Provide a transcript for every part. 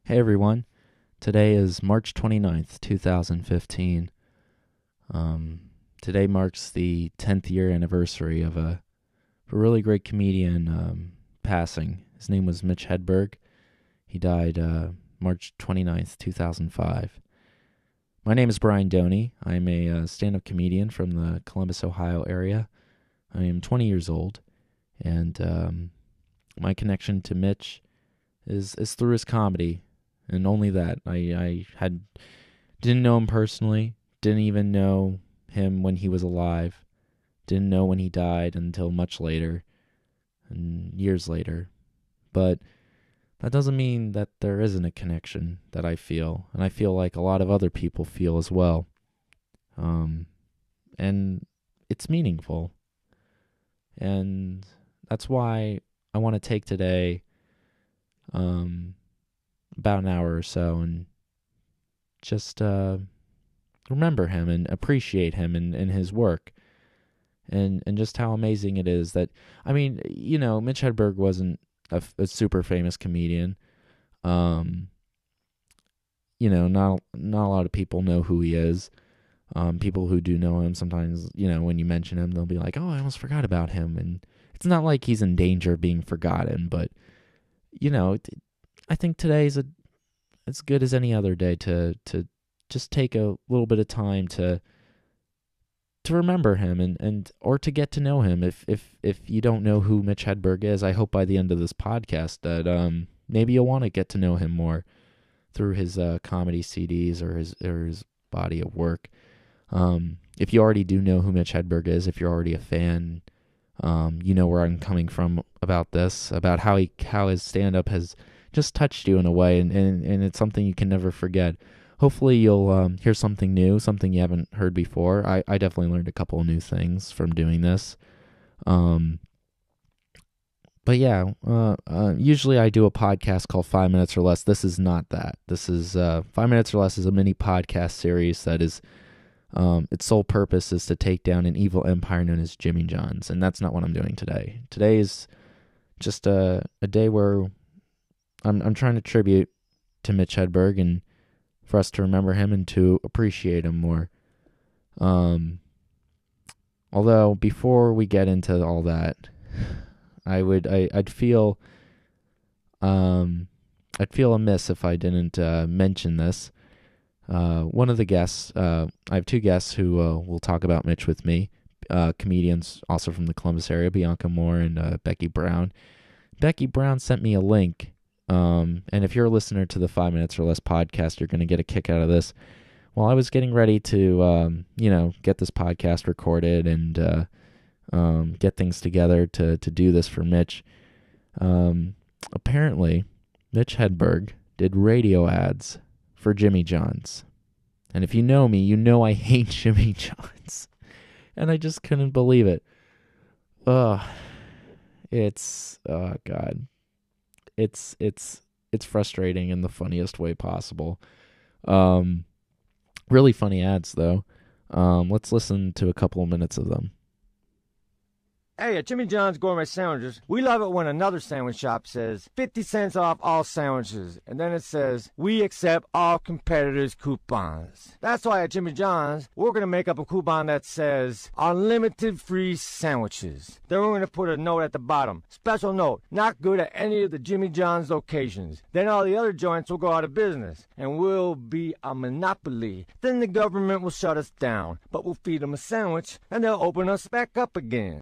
Hey everyone, today is March 29th, 2015. Today marks the 10th year anniversary of a really great comedian passing. His name was Mitch Hedberg. He died March 29th, 2005. My name is Brian Doney. I'm a stand-up comedian from the Columbus, Ohio area. I am 20 years old, and my connection to Mitch is through his comedy. And only that. I didn't know him personally, didn't even know him when he was alive, didn't know when he died until much later, and years later. But that doesn't mean that there isn't a connection that I feel, and I feel like a lot of other people feel as well. And it's meaningful. And that's why I want to take today about an hour or so and just remember him and appreciate him and his work and just how amazing it is that, Mitch Hedberg wasn't a super famous comedian. Not a lot of people know who he is. People who do know him sometimes, when you mention him, they'll be like, oh, I almost forgot about him. And it's not like he's in danger of being forgotten, but, I think today's as good as any other day to just take a little bit of time to remember him and or to get to know him. If you don't know who Mitch Hedberg is, I hope by the end of this podcast that maybe you'll want to get to know him more through his comedy CDs or his body of work. If you already do know who Mitch Hedberg is, if you're already a fan, you know where I'm coming from about this, about how his stand-up has just touched you in a way, and it's something you can never forget. Hopefully you'll hear something new, something you haven't heard before. I definitely learned a couple of new things from doing this. But yeah, usually I do a podcast called 5 Minutes or Less. This is not that. This is 5 Minutes or Less is a mini podcast series that is its sole purpose is to take down an evil empire known as Jimmy John's, and that's not what I'm doing today. Today is just a day where I'm trying to tribute to Mitch Hedberg and for us to remember him and to appreciate him more. Although before we get into all that, I'd feel amiss if I didn't mention this. One of the guests, I have two guests who will talk about Mitch with me, comedians also from the Columbus area, Bianca Moore and Becky Brown. Becky Brown sent me a link. And if you're a listener to the 5 Minutes or Less podcast, you're going to get a kick out of this. While I was getting ready to, get this podcast recorded and get things together to do this for Mitch, apparently Mitch Hedberg did radio ads for Jimmy John's. And if you know me, you know I hate Jimmy John's. And I just couldn't believe it. God. It's frustrating in the funniest way possible. Really funny ads, though. Let's listen to a couple of minutes of them. Hey, at Jimmy John's Gourmet Sandwiches, we love it when another sandwich shop says 50 cents off all sandwiches, and then it says, we accept all competitors' coupons. That's why at Jimmy John's, we're going to make up a coupon that says, unlimited free sandwiches. Then we're going to put a note at the bottom. Special note, not good at any of the Jimmy John's locations. Then all the other joints will go out of business, and we'll be a monopoly. Then the government will shut us down, but we'll feed them a sandwich, and they'll open us back up again.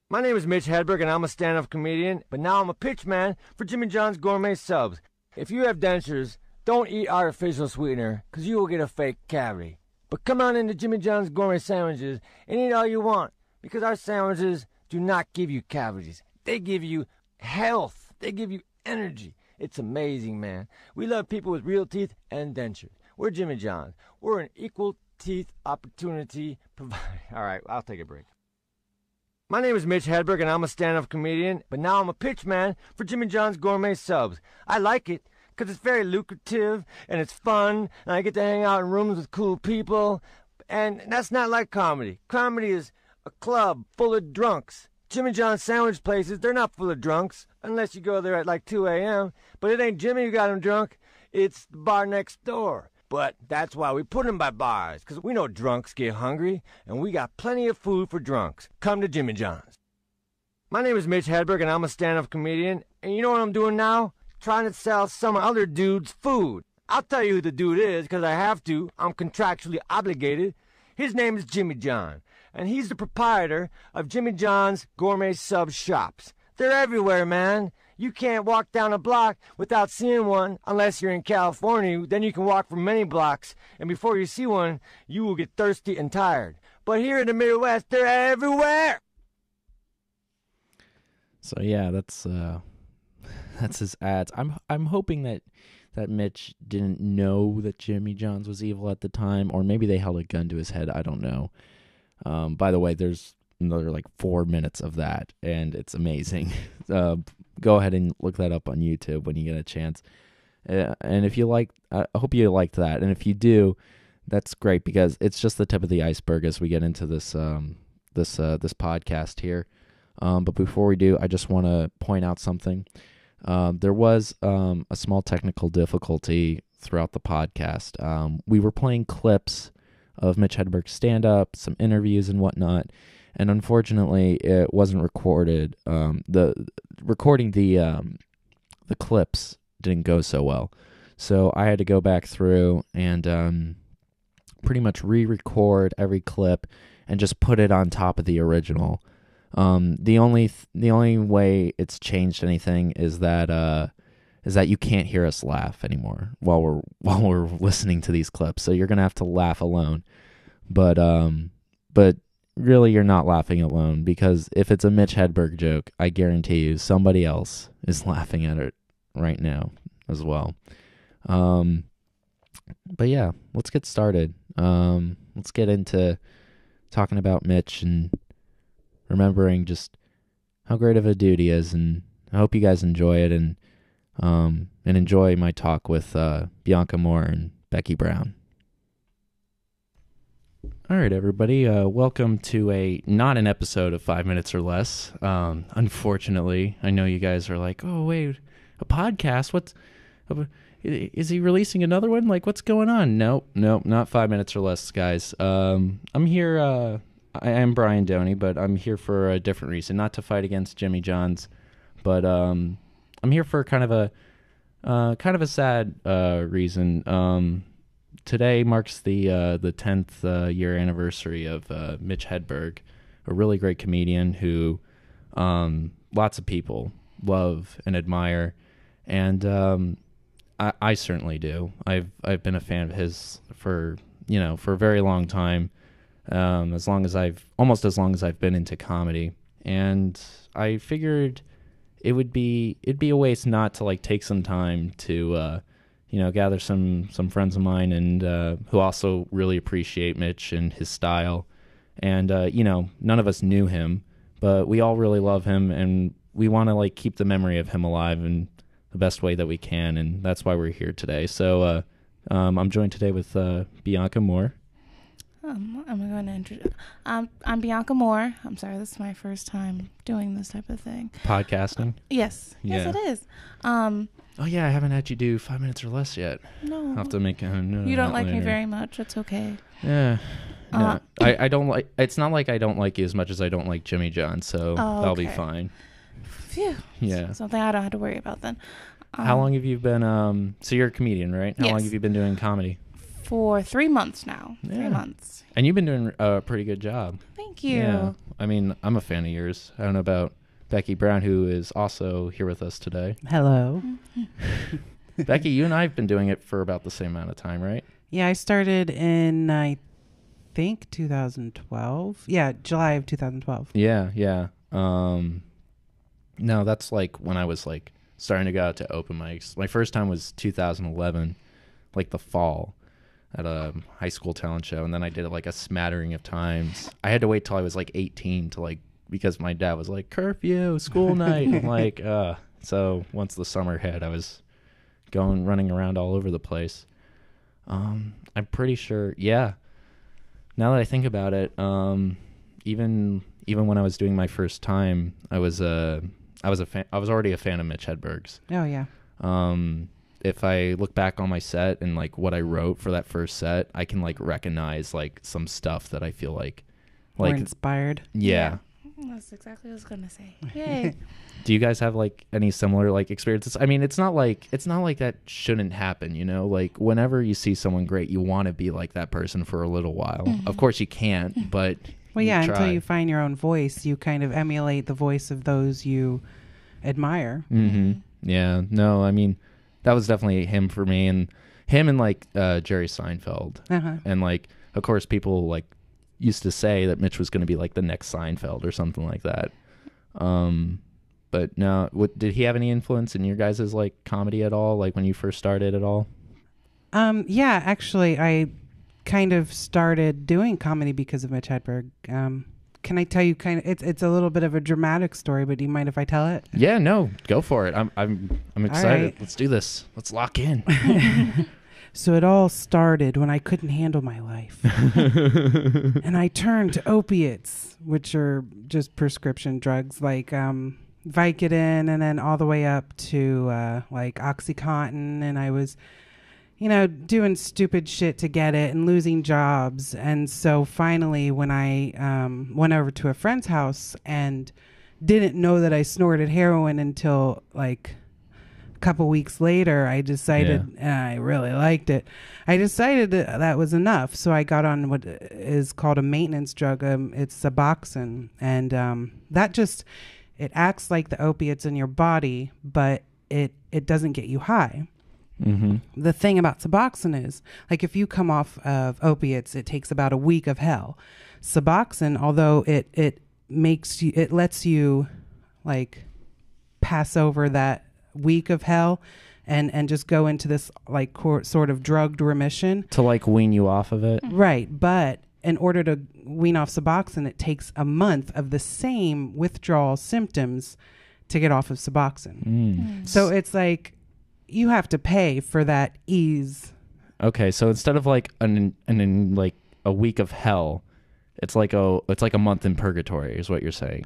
My name is Mitch Hedberg, and I'm a stand-up comedian, but now I'm a pitch man for Jimmy John's Gourmet Subs. If you have dentures, don't eat artificial sweetener, because you will get a fake cavity. But come on into Jimmy John's Gourmet Sandwiches and eat all you want, because our sandwiches do not give you cavities. They give you health. They give you energy. It's amazing, man. We love people with real teeth and dentures. We're Jimmy John's. We're an equal teeth opportunity provider. All right, I'll take a break. My name is Mitch Hedberg, and I'm a stand-up comedian, but now I'm a pitch man for Jimmy John's Gourmet Subs. I like it because it's very lucrative, and it's fun, and I get to hang out in rooms with cool people, and that's not like comedy. Comedy is a club full of drunks. Jimmy John's sandwich places, they're not full of drunks, unless you go there at like 2 a.m., but it ain't Jimmy who got him drunk. It's the bar next door. But that's why we put 'em by bars, 'cause we know drunks get hungry, and we got plenty of food for drunks. Come to Jimmy John's. My name is Mitch Hedberg, and I'm a stand-up comedian. And you know what I'm doing now? Trying to sell some other dude's food. I'll tell you who the dude is, 'cause I have to. I'm contractually obligated. His name is Jimmy John, and he's the proprietor of Jimmy John's Gourmet Sub Shops. They're everywhere, man. You can't walk down a block without seeing one unless you're in California. Then you can walk for many blocks, and before you see one, you will get thirsty and tired. But here in the Midwest, they're everywhere. So yeah, that's his ads. I'm hoping that Mitch didn't know that Jimmy John's was evil at the time, or maybe they held a gun to his head. I don't know. By the way, there's another like 4 minutes of that, and it's amazing. Go ahead and look that up on YouTube when you get a chance. And if you like, I hope you liked that. And if you do, that's great, because it's just the tip of the iceberg as we get into this podcast here. But before we do, I just want to point out something. There was a small technical difficulty throughout the podcast. We were playing clips of Mitch Hedberg's stand-up, some interviews and whatnot, and unfortunately, it wasn't recorded. Recording the clips didn't go so well, so I had to go back through and pretty much re-record every clip and just put it on top of the original. The only way it's changed anything is that you can't hear us laugh anymore while we're listening to these clips. So you're gonna have to laugh alone, but really you're not laughing alone, because if it's a Mitch Hedberg joke, I guarantee you somebody else is laughing at it right now as well. But yeah, let's get started. Let's get into talking about Mitch and remembering just how great of a dude he is, and I hope you guys enjoy it and enjoy my talk with Bianca Moore and Becky Brown. All right, everybody, welcome to not an episode of 5 Minutes or Less. Unfortunately, I know you guys are like, oh, wait, a podcast? Is he releasing another one? Like, what's going on? Nope, not 5 Minutes or Less, guys. I'm here, I am Brian Doney, but I'm here for a different reason, not to fight against Jimmy John's, but I'm here for kind of a sad reason. Today marks the 10th year anniversary of Mitch Hedberg, a really great comedian who lots of people love and admire, and I certainly do. I've been a fan of his for a very long time, almost as long as I've been into comedy, and I figured it'd be a waste not to like take some time to gather some friends of mine and who also really appreciate Mitch and his style. And, none of us knew him, but we all really love him, and we want to like keep the memory of him alive in the best way that we can, and that's why we're here today. So I'm joined today with Bianca Moore. I'm going to introduce. I'm Bianca Moore. I'm sorry, this is my first time doing this type of thing. Podcasting? Yes. Yeah. Yes, it is. Oh, yeah, I haven't had you do 5 Minutes or Less yet. No. I'll have to make a note. You don't like me very much. It's okay. Yeah. No, I don't like, it's not like I don't like you as much as I don't like Jimmy John, so that'll be fine. Phew. Yeah. Something I don't have to worry about then. How long have you been, so you're a comedian, right? How long have you been doing comedy? For 3 months now. Yeah. 3 months. And you've been doing a pretty good job. Thank you. Yeah. I mean, I'm a fan of yours. I don't know about Becky Brown, who is also here with us today. Hello. Becky, you and I have been doing it for about the same amount of time, right? Yeah, I started in, I think, 2012. Yeah, July of 2012. Yeah. No, that's like when I was like starting to go out to open mics. My first time was 2011, like the fall, at a high school talent show, and then I did it like a smattering of times. I had to wait till I was like 18 to like, because my dad was like, curfew, school night. I'm like, so once the summer hit, I was running around all over the place. I'm pretty sure, yeah. Now that I think about it, even when I was doing my first time, I was already a fan of Mitch Hedberg's. Oh, yeah. if I look back on my set and like what I wrote for that first set, I can like recognize like some stuff that I feel like More inspired. yeah. That's exactly what I was gonna say. Yay. Do you guys have like any similar like experiences? I mean, it's not like that shouldn't happen, you know? Like whenever you see someone great, you want to be like that person for a little while. Of course you can't, but Well, yeah, try. until you find your own voice, you kind of emulate the voice of those you admire. Mm-hmm. Yeah. No, I mean, that was definitely him for me, and him and like Jerry Seinfeld. Uh-huh. And like, of course, people like used to say that Mitch was going to be like the next Seinfeld or something like that. But no, did he have any influence in your guys' like comedy at all? Like when you first started at all? Yeah, actually, I kind of started doing comedy because of Mitch Hedberg. Can I tell you it's a little bit of a dramatic story, but do you mind if I tell it? Yeah, no, go for it. I'm excited. right. Let's do this. Let's lock in. So it all started when I couldn't handle my life. And I turned to opiates, which are just prescription drugs like Vicodin, and then all the way up to like OxyContin. And I was, doing stupid shit to get it and losing jobs. And so finally, when I went over to a friend's house and didn't know that I snorted heroin until like couple weeks later, I decided, and I really liked it, I decided that was enough. So I got on what is called a maintenance drug. It's Suboxone. And that just, it acts like the opiates in your body, but it doesn't get you high. Mm-hmm. The thing about Suboxone is, like, if you come off of opiates, it takes about a week of hell. Suboxone, although it lets you like pass over that week of hell and just go into this like sort of drugged remission To like wean you off of it. right. But in order to wean off Suboxone, it takes a month of the same withdrawal symptoms to get off of Suboxone. So it's like you have to pay for that ease. Okay, so instead of like like a week of hell, it's like a month in purgatory is what you're saying.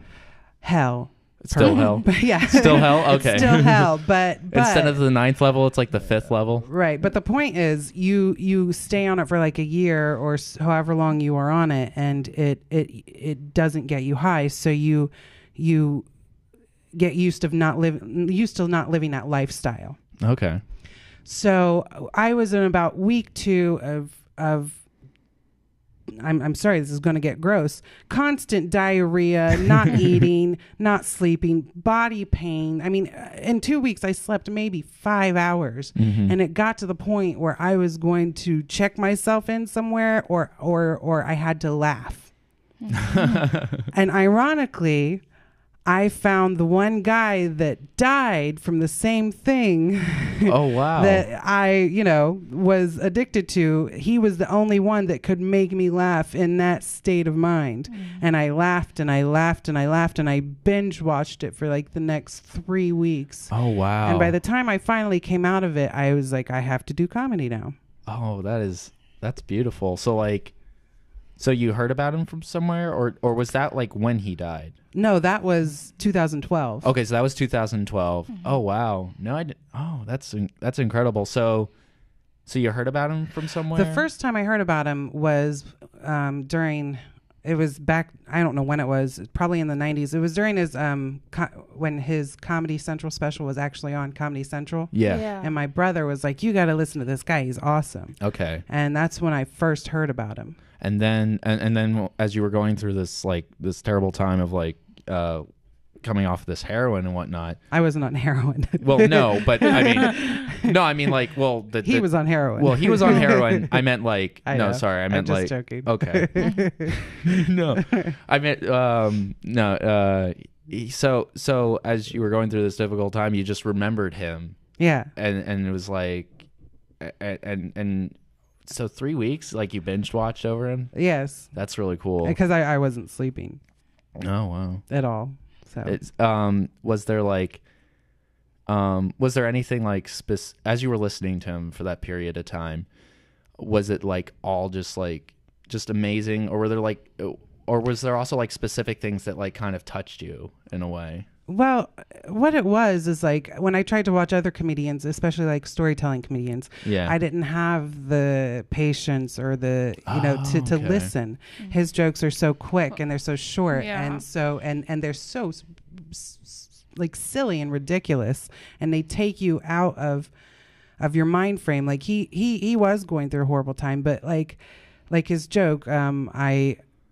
Hell. It's still hell. But yeah. Still hell? Okay. It's still hell, but Instead of the 9th level, it's like the 5th level. right. But the point is, you stay on it for like a year or however long you are on it, and it doesn't get you high. So you get used to not living that lifestyle. Okay. So I was in about week 2 of I'm sorry, this is going to get gross. Constant diarrhea, not eating, not sleeping, body pain. I mean, in 2 weeks, I slept maybe 5 hours. And it got to the point where I was going to check myself in somewhere or I had to laugh. And ironically, I found the one guy that died from the same thing. Oh, wow. That I, was addicted to. He was the only one that could make me laugh in that state of mind. And I laughed and I laughed and I laughed and I binge watched it for like the next 3 weeks. Oh, wow. And by the time I finally came out of it, I was like, I have to do comedy now. Oh, that's beautiful. So you heard about him from somewhere, or was that like when he died? No, that was 2012. Okay, so that was 2012. Oh, wow. No, I didn't. Oh, that's incredible. So you heard about him from somewhere? The first time I heard about him was it was back, I don't know when it was, probably in the 90s. It was during his, when his Comedy Central special was actually on Comedy Central. Yeah. And my brother was like, you got to listen to this guy. He's awesome. Okay. And that's when I first heard about him. And then as you were going through this terrible time of like coming off this heroin and whatnot. I wasn't on heroin. Well, no, but I mean like, well, he was on heroin. Well, he was on heroin. I meant like, I no, know. sorry, I meant I'm like, just joking. Okay. No, I meant no. So as you were going through this difficult time, you just remembered him. Yeah. And it was like, and. So 3 weeks, like you binge watched over him? Yes. That's really cool. Because I wasn't sleeping. Oh, wow. At all. So It's, was there anything like, as you were listening to him for that period of time, was it like all just amazing? Or was there also like specific things that like kind of touched you in a way? Well, what it was is like when I tried to watch other comedians, especially like storytelling comedians, Yeah. I didn't have the patience or the, to okay. listen. His jokes are so quick and they're so short. Yeah. And so, and they're so like silly and ridiculous. And they take you out of your mind frame. Like he was going through a horrible time, but like his joke,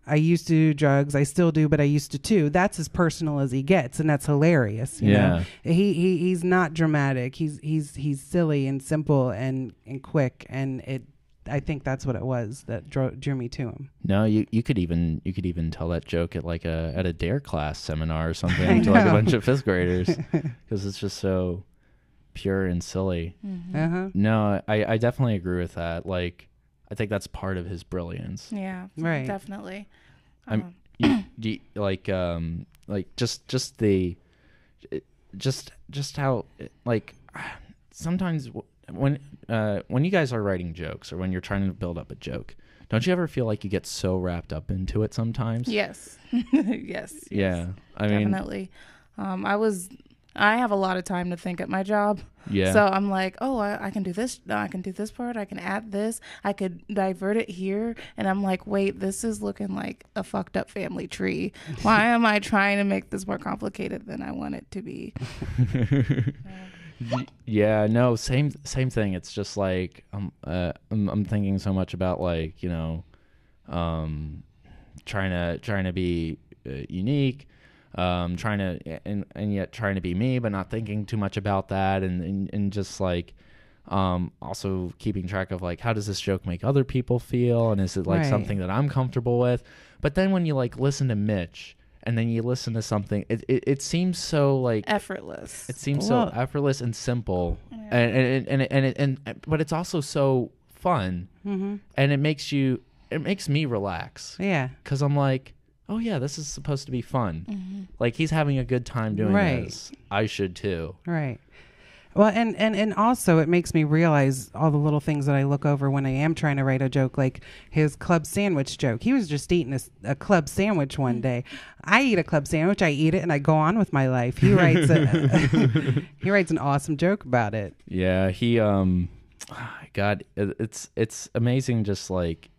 I used to do drugs. I still do, but I used to too. That's as personal as he gets, and that's hilarious. You know? He's not dramatic. He's silly and simple and quick, and I think that's what it was that drew me to him. No, you could even tell that joke at like at a Dare class seminar or something to like a bunch of fifth graders because it's just so pure and silly. No, I definitely agree with that. Like, I think that's part of his brilliance. Yeah, right. Definitely. Like how like sometimes when you guys are writing jokes or when you're trying to build up a joke, don't you ever feel like you get so wrapped up into it sometimes? Yes. yes. Yeah. I mean, definitely. I have a lot of time to think at my job. Yeah. So I'm like, oh, I can do this. I can do this part. I can add this. I could divert it here. And I'm like, wait, this is looking like a fucked up family tree. Why am I trying to make this more complicated than I want it to be? Yeah, no, same thing. It's just like I'm thinking so much about like, trying to be unique. Trying to and yet trying to be me, but not thinking too much about that, and just like also keeping track of like how does this joke make other people feel, and is it like something that I'm comfortable with? But then when you like listen to Mitch, and then you listen to something, it seems so like effortless. It seems so effortless and simple, and but it's also so fun, and it makes me relax. Yeah, because I'm like, oh yeah, this is supposed to be fun. Like he's having a good time doing this. I should too. Right. Well, and also it makes me realize all the little things that I look over when I am trying to write a joke, like his club sandwich joke. He was just eating a club sandwich one day. I eat a club sandwich, I eat it, and I go on with my life. He writes he writes an awesome joke about it. Yeah, he God, it's amazing. Just like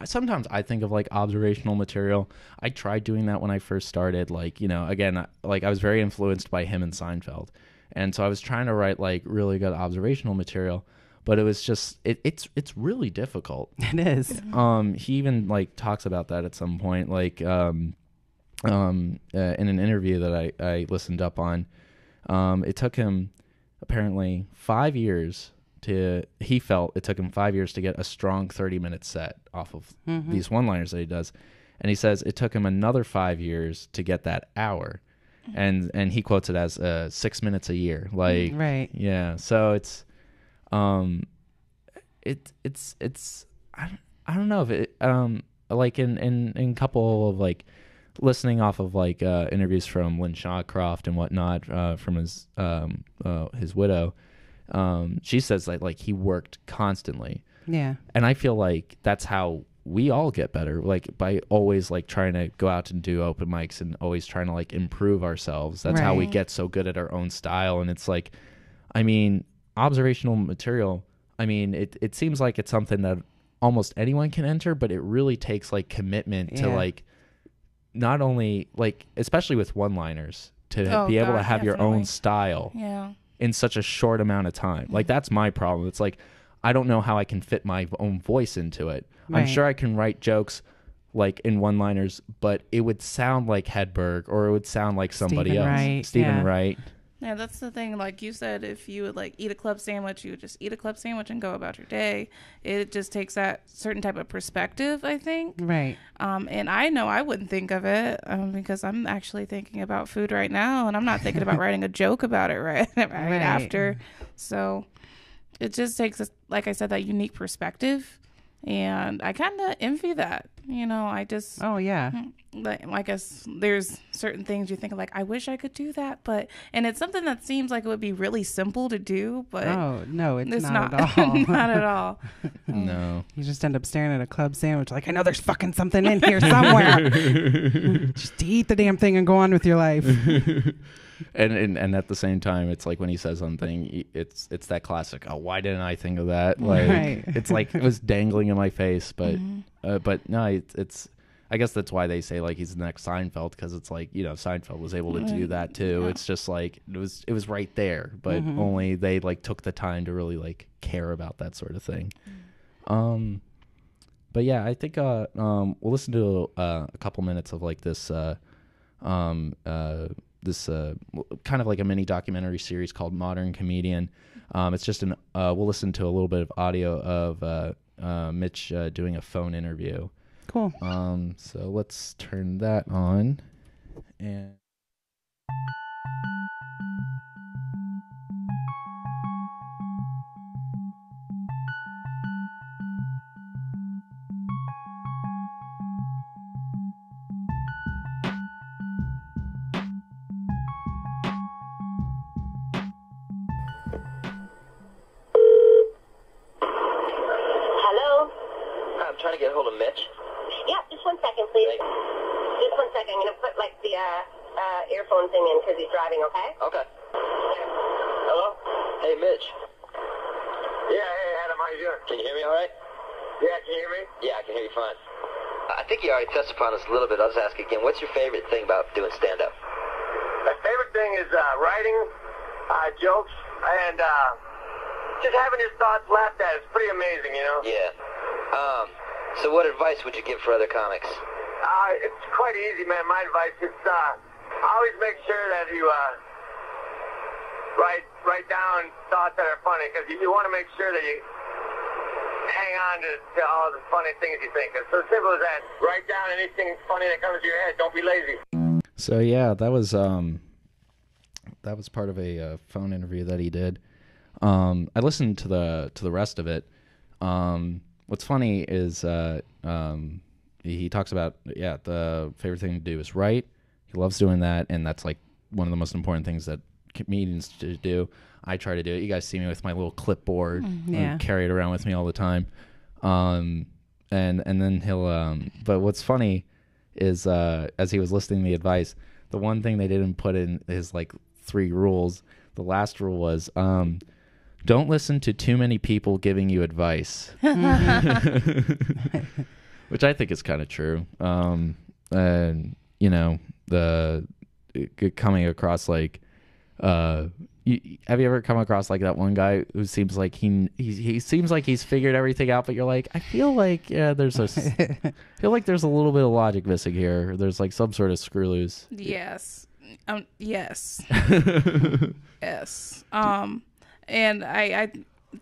sometimes I think of like observational material. I tried doing that when I first started. Like, again, like I was very influenced by him and Seinfeld. And so I was trying to write like really good observational material, but it was just, it's really difficult. It is. He even like talks about that at some point, like, in an interview that I listened up on. It took him apparently 5 years he felt it took him 5 years to get a strong 30-minute set off of these one-liners that he does. And he says it took him another 5 years to get that hour. And he quotes it as 6 minutes a year. Like, right. Yeah. So it's I don't know if it, like in a couple of like listening off of like interviews from Lynn Shawcroft and whatnot, from his widow, she says like he worked constantly. Yeah. And I feel like that's how we all get better, like by always like trying to go out and do open mics and always trying to like improve ourselves. That's how we get so good at our own style. And it's like, I mean, observational material, I mean, it seems like it's something that almost anyone can enter, but it really takes like commitment to like, not only like, especially with one-liners, to be able to have your own style in such a short amount of time. Like that's my problem. It's like, I don't know how I can fit my own voice into it. I'm sure I can write jokes like in one-liners, but it would sound like Hedberg or it would sound like somebody else. Stephen Wright. Yeah, that's the thing. Like you said, if you would like eat a club sandwich, you would just eat a club sandwich and go about your day. It just takes that certain type of perspective, I think. Right. And I know I wouldn't think of it because I'm actually thinking about food right now, and I'm not thinking about writing a joke about it right after. So it just takes, like I said, that unique perspective. And I kind of envy that. You know, I just, Oh yeah. like, I guess there's certain things you think like, I wish I could do that. But, and it's something that seems like it would be really simple to do, but Oh no, it's not not at all. not at all. No. You just end up staring at a club sandwich like, I know there's fucking something in here somewhere. Just eat the damn thing and go on with your life. And at the same time, it's like when he says something, it's that classic. Oh, why didn't I think of that? Like Right. it's like it was dangling in my face, but no, it's. I guess that's why they say like he's the next Seinfeld, because it's like, you know, Seinfeld was able to do that too. Yeah. It's just like it was right there, but only they like took the time to really like care about that sort of thing. But yeah, I think we'll listen to a couple minutes of like this this kind of like a mini documentary series called Modern Comedian. It's just we'll listen to a little bit of audio of Mitch doing a phone interview. Cool. So let's turn that on. And Hello? I'm trying to get a hold of Mitch. Yeah, just 1 second, please. Just 1 second. I'm going to put, like, the earphone thing in because he's driving, okay? Okay. Hello? Hey, Mitch. Yeah, hey, Adam, how you doing? Can you hear me all right? Yeah, can you hear me? Yeah, I can hear you fine. I think you already touched upon this a little bit. I'll just ask again. What's your favorite thing about doing stand-up? My favorite thing is writing jokes and just having your thoughts laughed at. It's pretty amazing, you know? Yeah. So what advice would you give for other comics? It's quite easy, man. My advice is always make sure that you write down thoughts that are funny, because you want to make sure that you hang on to all the funny things you think. It's so simple as that. Write down anything funny that comes to your head. Don't be lazy. so yeah, that was part of a phone interview that he did. I listened to the rest of it. What's funny is he talks about the favorite thing to do is write. He loves doing that, and that's like one of the most important things that comedians to do. I try to do it. You guys see me with my little clipboard. Yeah. I carry it around with me all the time. And then he'll but what's funny is as he was listening to the advice, the one thing they didn't put in his like 3 rules, the last rule was don't listen to too many people giving you advice. Which I think is kind of true. And you know, coming across like have you ever come across like that one guy who seems like he seems like he's figured everything out, but you're like, I feel like there's a little bit of logic missing here. There's like some sort of screw loose. Yes. Yes. Yes. And I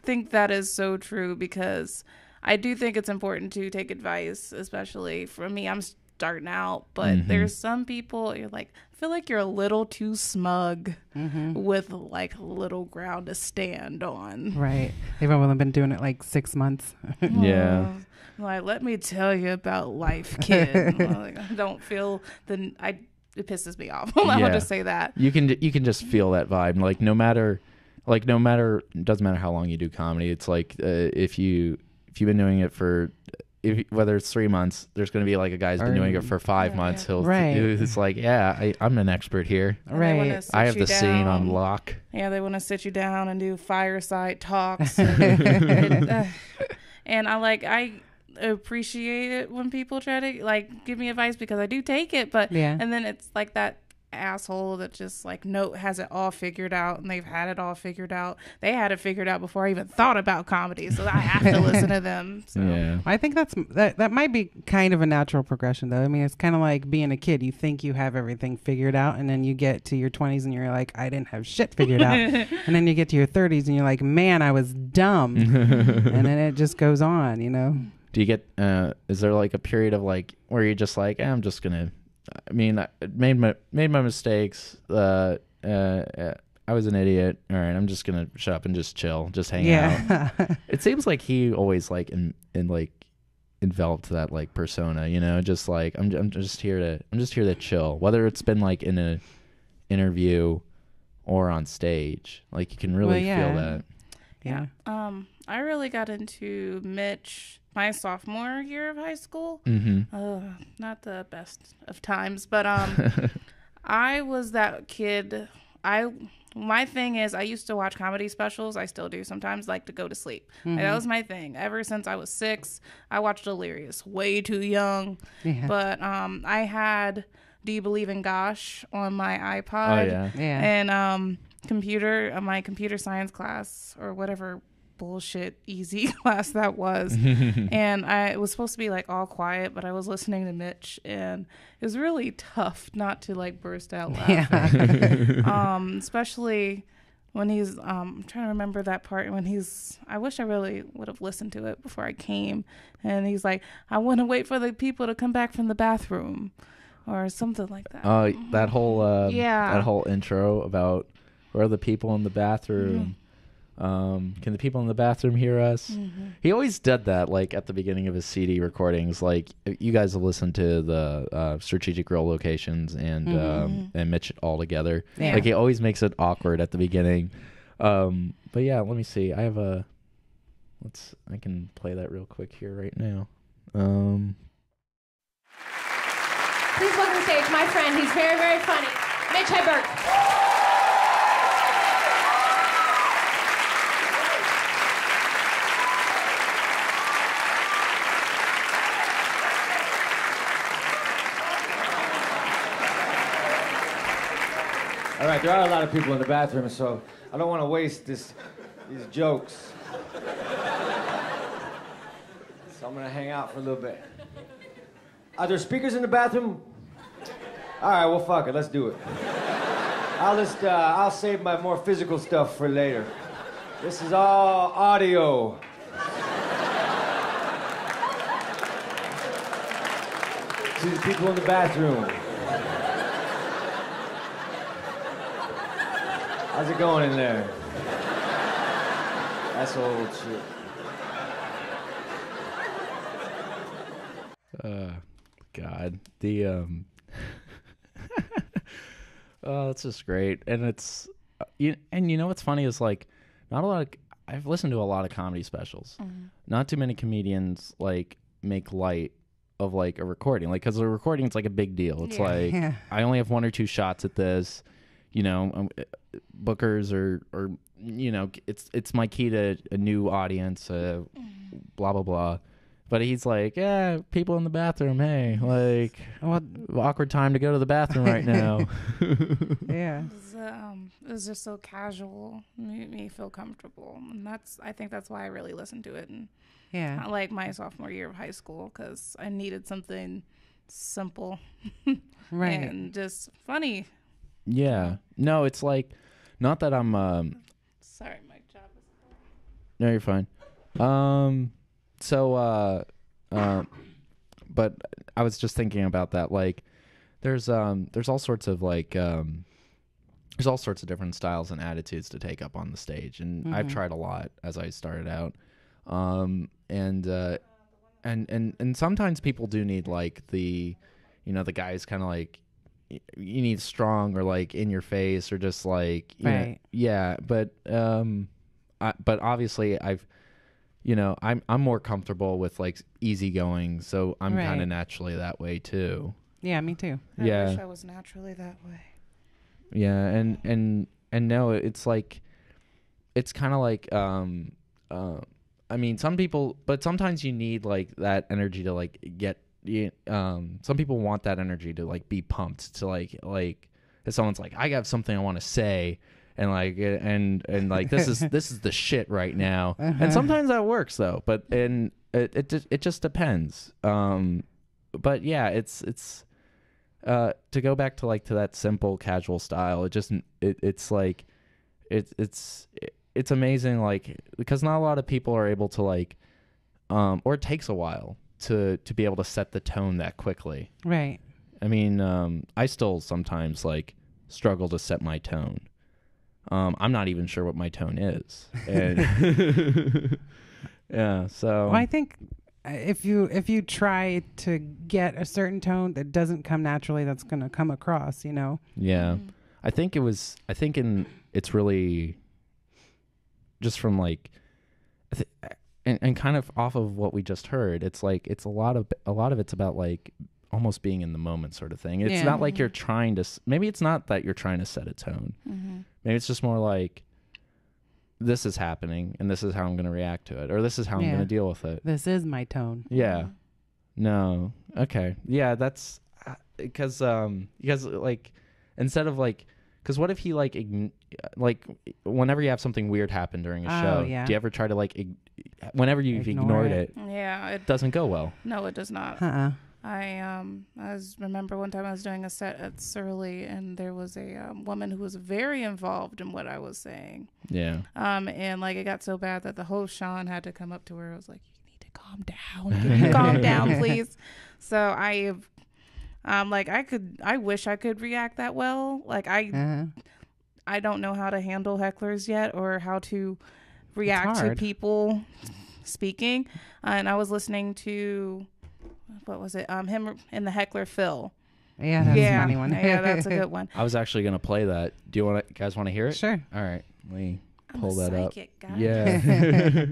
think that is so true, because I do think it's important to take advice, especially for me. I'm starting out, but there's some people you're like, I feel like you're a little too smug with like little ground to stand on. Right. They've only been doing it like 6 months. Yeah. Like, let me tell you about life, kid. Like, I don't feel it pisses me off. I'll Yeah. just say that. You can just feel that vibe. Like no matter, it doesn't matter how long you do comedy. It's like if you've been doing it for, whether it's 3 months, there's going to be like a guy who's been doing it for 5 months. It's like, I'm an expert here. And they wanna Right. sit I have you the scene on down. lock. Yeah, they want to sit you down and do fireside talks. And I appreciate it when people try to like give me advice, because I do take it, but Yeah. and then it's like that asshole that just like has it all figured out, and they've had it all figured out. They had it figured out before I even thought about comedy, so I have to listen to them. So. Yeah. I think that might be kind of a natural progression, though. I mean, it's kind of like being a kid. You think you have everything figured out, and then you get to your 20s and you're like, I didn't have shit figured out. And then you get to your 30s and you're like, man, I was dumb. And then it just goes on, you know? Do you get is there like a period of like where you're just like, I'm just gonna, I mean, I made my mistakes, I was an idiot, all right, I'm just gonna shut up and just chill, just hang out. Yeah. It seems like he always like in like enveloped that like persona, you know, just like I'm just here to chill, whether it's been like in a interview or on stage. Like you can really feel that. Yeah. I really got into Mitch my sophomore year of high school. Not the best of times, but I was that kid. My thing is, I used to watch comedy specials. I still do sometimes, like to go to sleep. Like, that was my thing. Ever since I was 6, I watched Delirious. Way too young. Yeah. But I had Do You Believe in Gosh on my iPod. Oh, yeah. And my computer science class or whatever bullshit easy class that was. And it was supposed to be like all quiet, but I was listening to Mitch, and it was really tough not to like burst out laughing. Especially when he's I'm trying to remember that part when I wish I really would have listened to it before I came, and he's like, I want to wait for the people to come back from the bathroom or something like that. That whole intro about where are the people in the bathroom. Can the people in the bathroom hear us? He always did that, like at the beginning of his CD recordings. Like you guys have listened to the Strategic Real Locations and Mitch all together. Yeah. Like he always makes it awkward at the beginning. But yeah, let me see. I can play that real quick here right now. Please welcome to stage my friend. He's very, very funny, Mitch Hedberg. All right, there are a lot of people in the bathroom, so I don't want to waste these jokes. So I'm going to hang out for a little bit. Are there speakers in the bathroom? All right, well, fuck it. Let's do it. I'll save my more physical stuff for later. This is all audio. To the people in the bathroom. How's it going in there? That's old shit. God. Oh, it's just great. And it's you know what's funny is like I've listened to a lot of comedy specials. Not too many comedians like make light of like a recording, like because a recording it's like a big deal. It's I only have 1 or 2 shots at this. You know, bookers or you know, it's my key to a new audience, blah blah blah. But he's like, yeah, people in the bathroom, hey, like, what awkward time to go to the bathroom right now. Yeah, it was just so casual, made me feel comfortable, and I think that's why I really listened to it. And not like my sophomore year of high school, because I needed something simple, right, and just funny. Yeah. No, it's like, not that I'm, sorry, my job is... No, you're fine. But I was just thinking about that. Like, there's all sorts of like, there's all sorts of different styles and attitudes to take up on the stage. And I've tried a lot as I started out. And sometimes people do need like the guys kind of like, you need strong or like in your face or just like right. But obviously I'm more comfortable with like easygoing, so I'm kind of naturally that way too. Yeah, me too. I wish I was naturally that way. Yeah, and no, it's like it's kind of like I mean, some people, but sometimes you need like that energy to like get. Some people want that energy to like be pumped to like if someone's like, I have something I want to say and like and like this is the shit right now. And sometimes that works though, but it just depends. But yeah, it's to go back to like to that simple casual style. It's like it's amazing, like, because not a lot of people are able to like or it takes a while to be able to set the tone that quickly. Right. I mean, I still sometimes like struggle to set my tone. I'm not even sure what my tone is. And yeah, so well, I think if you try to get a certain tone that doesn't come naturally, that's going to come across, you know. Yeah. It's really just from like and kind of off of what we just heard, it's like it's a lot of it's about like almost being in the moment sort of thing. It's not like you're trying to maybe it's not that you're trying to set a tone. Maybe it's just more like this is happening and this is how I'm going to react to it, or this is how I'm going to deal with it. This is my tone. Yeah. No. Okay. Yeah, that's because like instead of like, because what if he like whenever you have something weird happen during a show, do you ever try to like whenever you've ignored it? Yeah, it doesn't go well. No, it does not. I remember one time I was doing a set at Surly, and there was a woman who was very involved in what I was saying. Yeah. And like it got so bad that the host Sean had to come up to her. I was like, "You need to calm down. Can you calm down, please?" So I wish I could react that well. Like I don't know how to handle hecklers yet, or how to react to people speaking. And I was listening to, what was it? Him and the heckler Phil. Yeah, that's a funny one. Yeah, that's a good one. I was actually gonna play that. Do you guys want to hear it? Sure. All right, let me pull I'm a that psychic, up. guys. Yeah.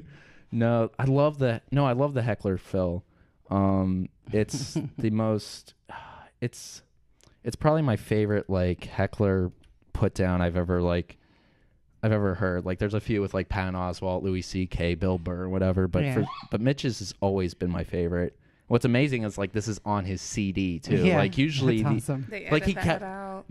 No, I love the heckler Phil. It's the most. It's probably my favorite like heckler put down I've ever heard. Like there's a few with like Patton Oswalt, Louis C.K., Bill Burr, whatever. But but Mitch's has always been my favorite. What's amazing is like this is on his CD too. Yeah, like usually, that's awesome. They like edit he kept, out.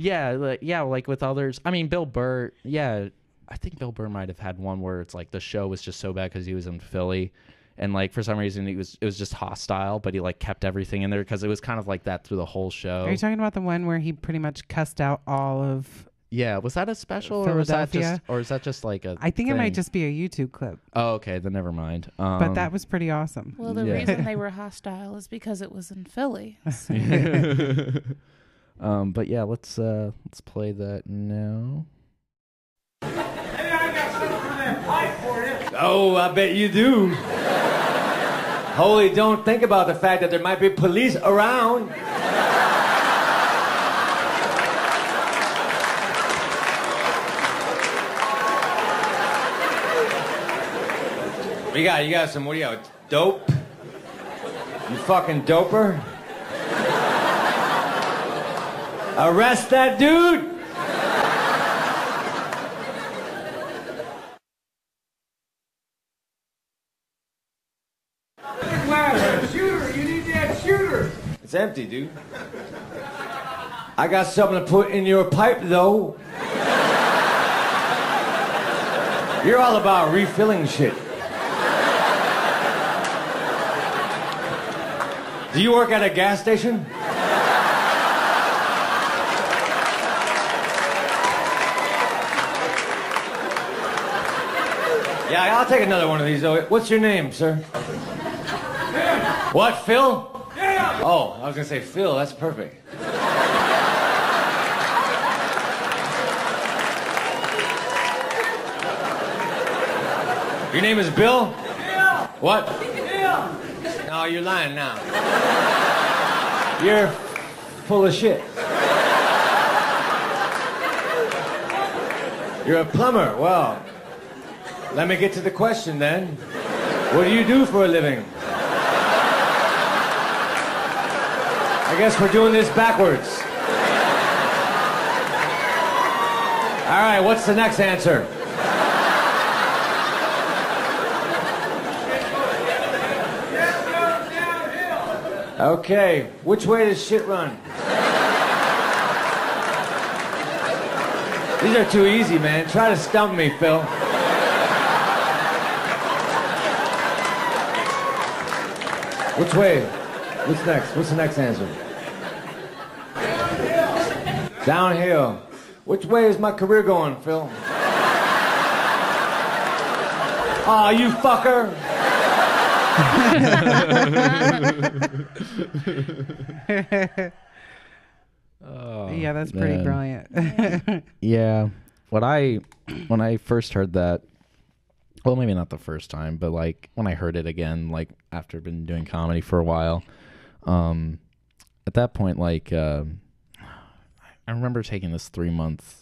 like with others. I mean, Bill Burr. Yeah, I think Bill Burr might have had one where it's like the show was just so bad because he was in Philly, and like for some reason it was just hostile, but he like kept everything in there because it was kind of like that through the whole show. Are you talking about the one where he pretty much cussed out all of? Yeah, was that a special or is that just like a? I think thing? it might just be a YouTube clip. Oh, okay, then never mind. But that was pretty awesome. Well, the reason they were hostile is because it was in Philly. So. But yeah, let's play that now. Hey, I got something for that pipe for you. Oh, I bet you do. Holy, don't think about the fact that there might be police around. You got some, what do you got, dope? You fucking doper? Arrest that dude! Shooter, you need that shooter! It's empty, dude. I got something to put in your pipe, though. You're all about refilling shit. Do you work at a gas station? Yeah, I'll take another one of these, though. What's your name, sir? What, Phil? Yeah. Oh, I was gonna say Phil. That's perfect. Your name is Bill? Yeah. What? Yeah. No, you're lying now. You're full of shit. You're a plumber. Well, let me get to the question then. What do you do for a living? I guess we're doing this backwards. All right, what's the next answer? Okay, which way does shit run? These are too easy, man. Try to stump me, Phil. Which way? What's next? What's the next answer? Downhill. Downhill. Which way is my career going, Phil? Aw, you fucker. Oh, yeah, that's pretty brilliant. Yeah. When I first heard that, well, maybe not the first time, but like when I heard it again, like after been doing comedy for a while, at that point, like I remember taking this 3 months.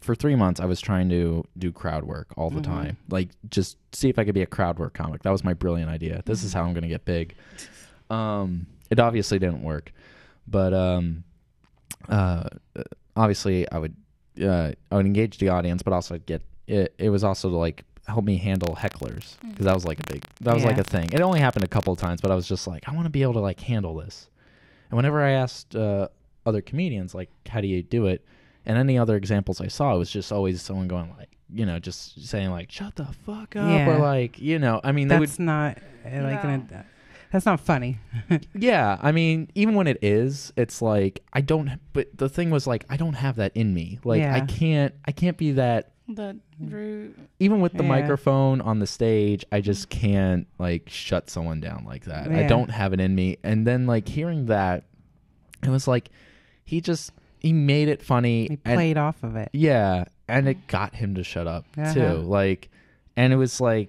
For 3 months, I was trying to do crowd work all the time, like just see if I could be a crowd work comic. That was my brilliant idea. This is how I'm going to get big. It obviously didn't work, but obviously I would engage the audience, but also get it. It was also to like help me handle hecklers because that was like like a thing. It only happened a couple of times, but I was just like, I want to be able to like handle this. And whenever I asked other comedians like, how do you do it? And any other examples I saw, it was just always someone going like, you know, just saying like, shut the fuck up, or like, you know, I mean, that's not like that's not funny. Yeah, I mean, even when it is, it's like I don't. But the thing was like, I don't have that in me. Like I can't be that. Even with the microphone on the stage, I just can't like shut someone down like that. I don't have it in me. And then like hearing that, it was like he made it funny. He played off of it. Yeah, and it got him to shut up too. Like, and it was so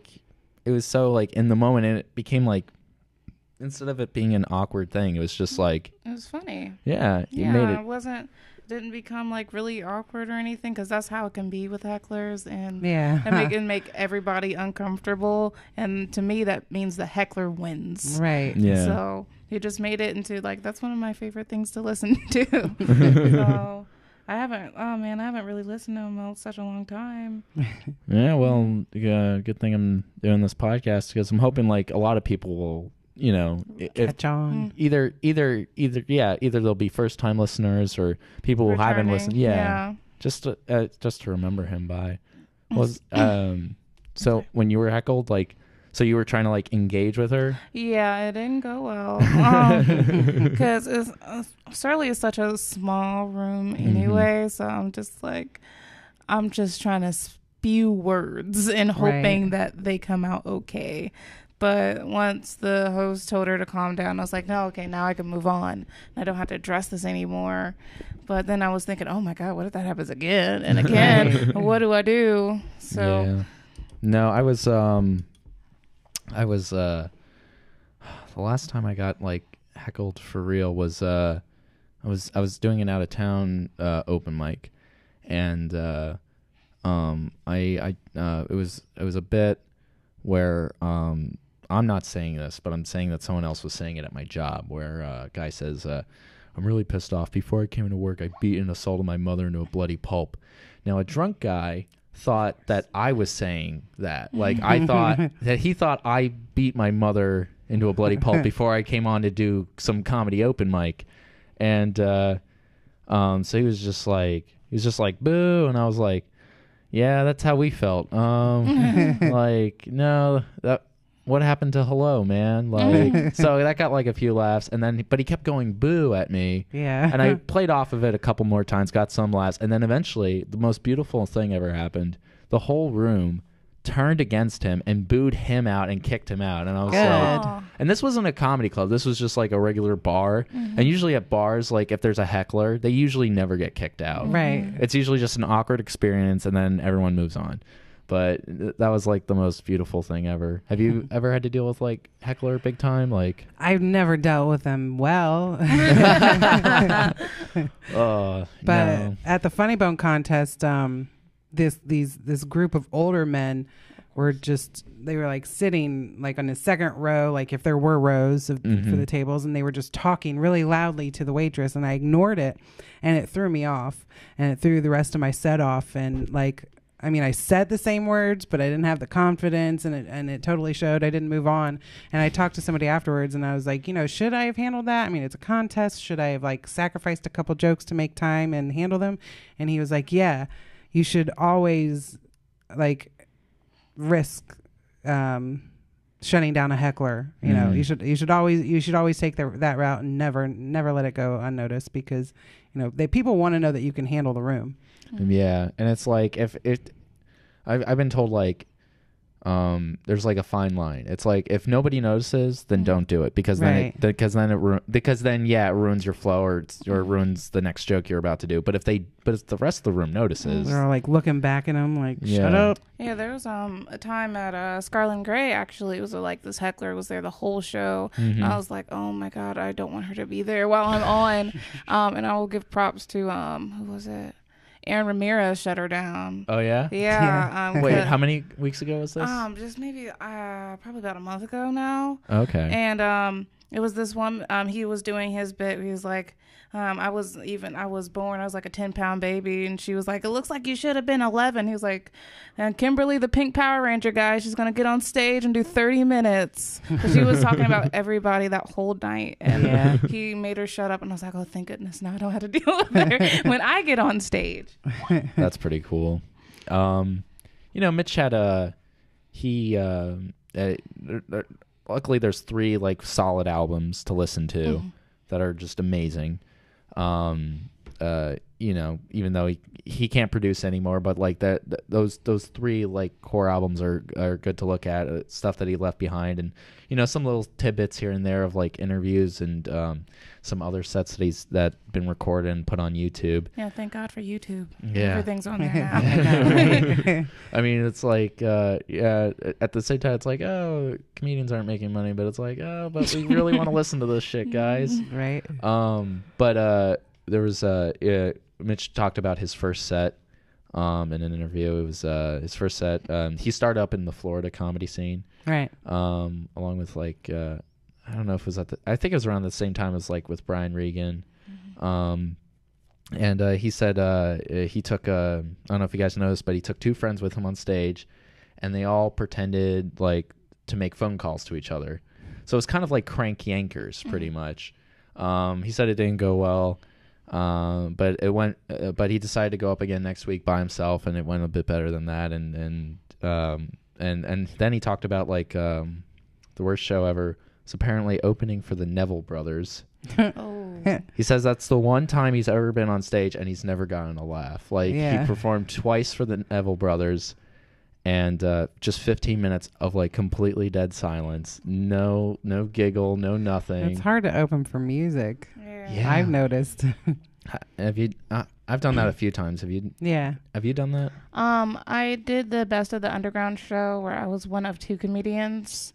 like in the moment, and it became like, instead of it being an awkward thing, it was just like, it was funny. Yeah, made it. Didn't become like really awkward or anything, because that's how it can be with hecklers, and make everybody uncomfortable. And to me, that means the heckler wins. Right. Yeah. So he just made it into like, that's one of my favorite things to listen to. So I haven't really listened to him in such a long time. Yeah, well, good thing I'm doing this podcast, because I'm hoping like a lot of people will, you know, catch on. Either they'll be first time listeners or people who haven't listened. Yeah. Just to remember him by. So when you were heckled, like, so you were trying to like engage with her? Yeah, it didn't go well, because it's certainly it's such a small room anyway. So I'm just trying to spew words and hoping that they come out okay. But once the host told her to calm down, I was like, no, okay, now I can move on. I don't have to address this anymore. But then I was thinking, oh my God, what if that happens again and again? What do I do? So yeah. No, I was the last time I got like heckled for real was I was doing an out of town open mic, and it was a bit where I'm not saying this, but I'm saying that someone else was saying it at my job, where a guy says, I'm really pissed off. Before I came into work, I beat and assaulted my mother into a bloody pulp. Now, a drunk guy thought that I was saying that. Like, I thought that he thought I beat my mother into a bloody pulp before I came on to do some comedy open mic. And so he was just like, boo. And I was like, yeah, that's how we felt. Like, no, what happened to hello, man? Like, so that got like a few laughs, and then, but he kept going boo at me. Yeah. And I played off of it a couple more times, got some laughs, and then eventually, the most beautiful thing ever happened. The whole room turned against him and booed him out and kicked him out. And I was like, and this wasn't a comedy club. This was just like a regular bar. And usually at bars, like if there's a heckler, they usually never get kicked out. Right. It's usually just an awkward experience, and then everyone moves on. But that was like the most beautiful thing ever. Have you ever had to deal with like heckler big time? Like, I've never dealt with them well. But at the Funny Bone contest, this group of older men were they were like sitting like on the second row, like if there were rows for the tables, and they were just talking really loudly to the waitress, and I ignored it, and it threw me off, and it threw the rest of my set off. And like, I mean, I said the same words, but I didn't have the confidence, and it totally showed. I didn't move on. And I talked to somebody afterwards, and I was like, should I have handled that? I mean, it's a contest. Should I have like sacrificed a couple jokes to make time and handle them? And he was like, yeah, you should always like risk shutting down a heckler. You should always take that route and never let it go unnoticed, because people want to know that you can handle the room. Yeah, and it's like I've been told like there's like a fine line. It's like if nobody notices, then don't do it because Right. then it ruins your flow or ruins the next joke you're about to do. But if the rest of the room notices, They're all like looking back at him like, shut Yeah. up. Yeah, there was a time at Scarlet and Gray, actually. It was like this heckler was there the whole show. Mm-hmm. I was like, oh my God, I don't want her to be there while I'm on. And I will give props to, who was it? Aaron Ramirez shut her down. oh yeah. Yeah. Wait, how many weeks ago was this? Just maybe probably about a month ago now. Okay. And it was this one. He was doing his bit. He was like, I was born. I was like a 10-pound baby, and she was like, it looks like you should have been 11. He was like, and Kimberly, the pink Power Ranger guy, she's gonna get on stage and do 30 minutes. But she was talking about everybody that whole night, and Yeah. he made her shut up. And I was like, oh, thank goodness, now I don't have to deal with her when I get on stage. That's pretty cool. Mitch had luckily there's 3 like solid albums to listen to that are just amazing. Even though he can't produce anymore, but like those 3 like core albums are good to look at, stuff that he left behind, and some little tidbits here and there of like interviews and some other sets that been recorded and put on YouTube. Yeah, thank God for YouTube. Yeah. Everything's on there now. I mean, it's like, at the same time, it's like, oh, comedians aren't making money, but it's like, oh, but we really want to listen to this shit, guys. Right. But there was, Mitch talked about his first set in an interview. It was his first set. He started up in the Florida comedy scene. Right. Along with like, I don't know if it was I think it was around the same time as like with Brian Regan. And he said he took I don't know if you guys noticed, but he took 2 friends with him on stage, and they all pretended like to make phone calls to each other. So it's kind of like crank yankers, pretty much. He said it didn't go well, but it went. But he decided to go up again next week by himself, and it went a bit better than that. And then he talked about like the worst show ever was apparently opening for the Neville Brothers. He says that's the one time he's ever been on stage and he's never gotten a laugh. Like he performed twice for the Neville Brothers, and just 15 minutes of like completely dead silence, no giggle, no nothing. It's hard to open for music. Yeah. I've noticed. Have you? I've done that a few times. Have you? Yeah. Have you done that? I did the Best of the Underground show where I was one of 2 comedians.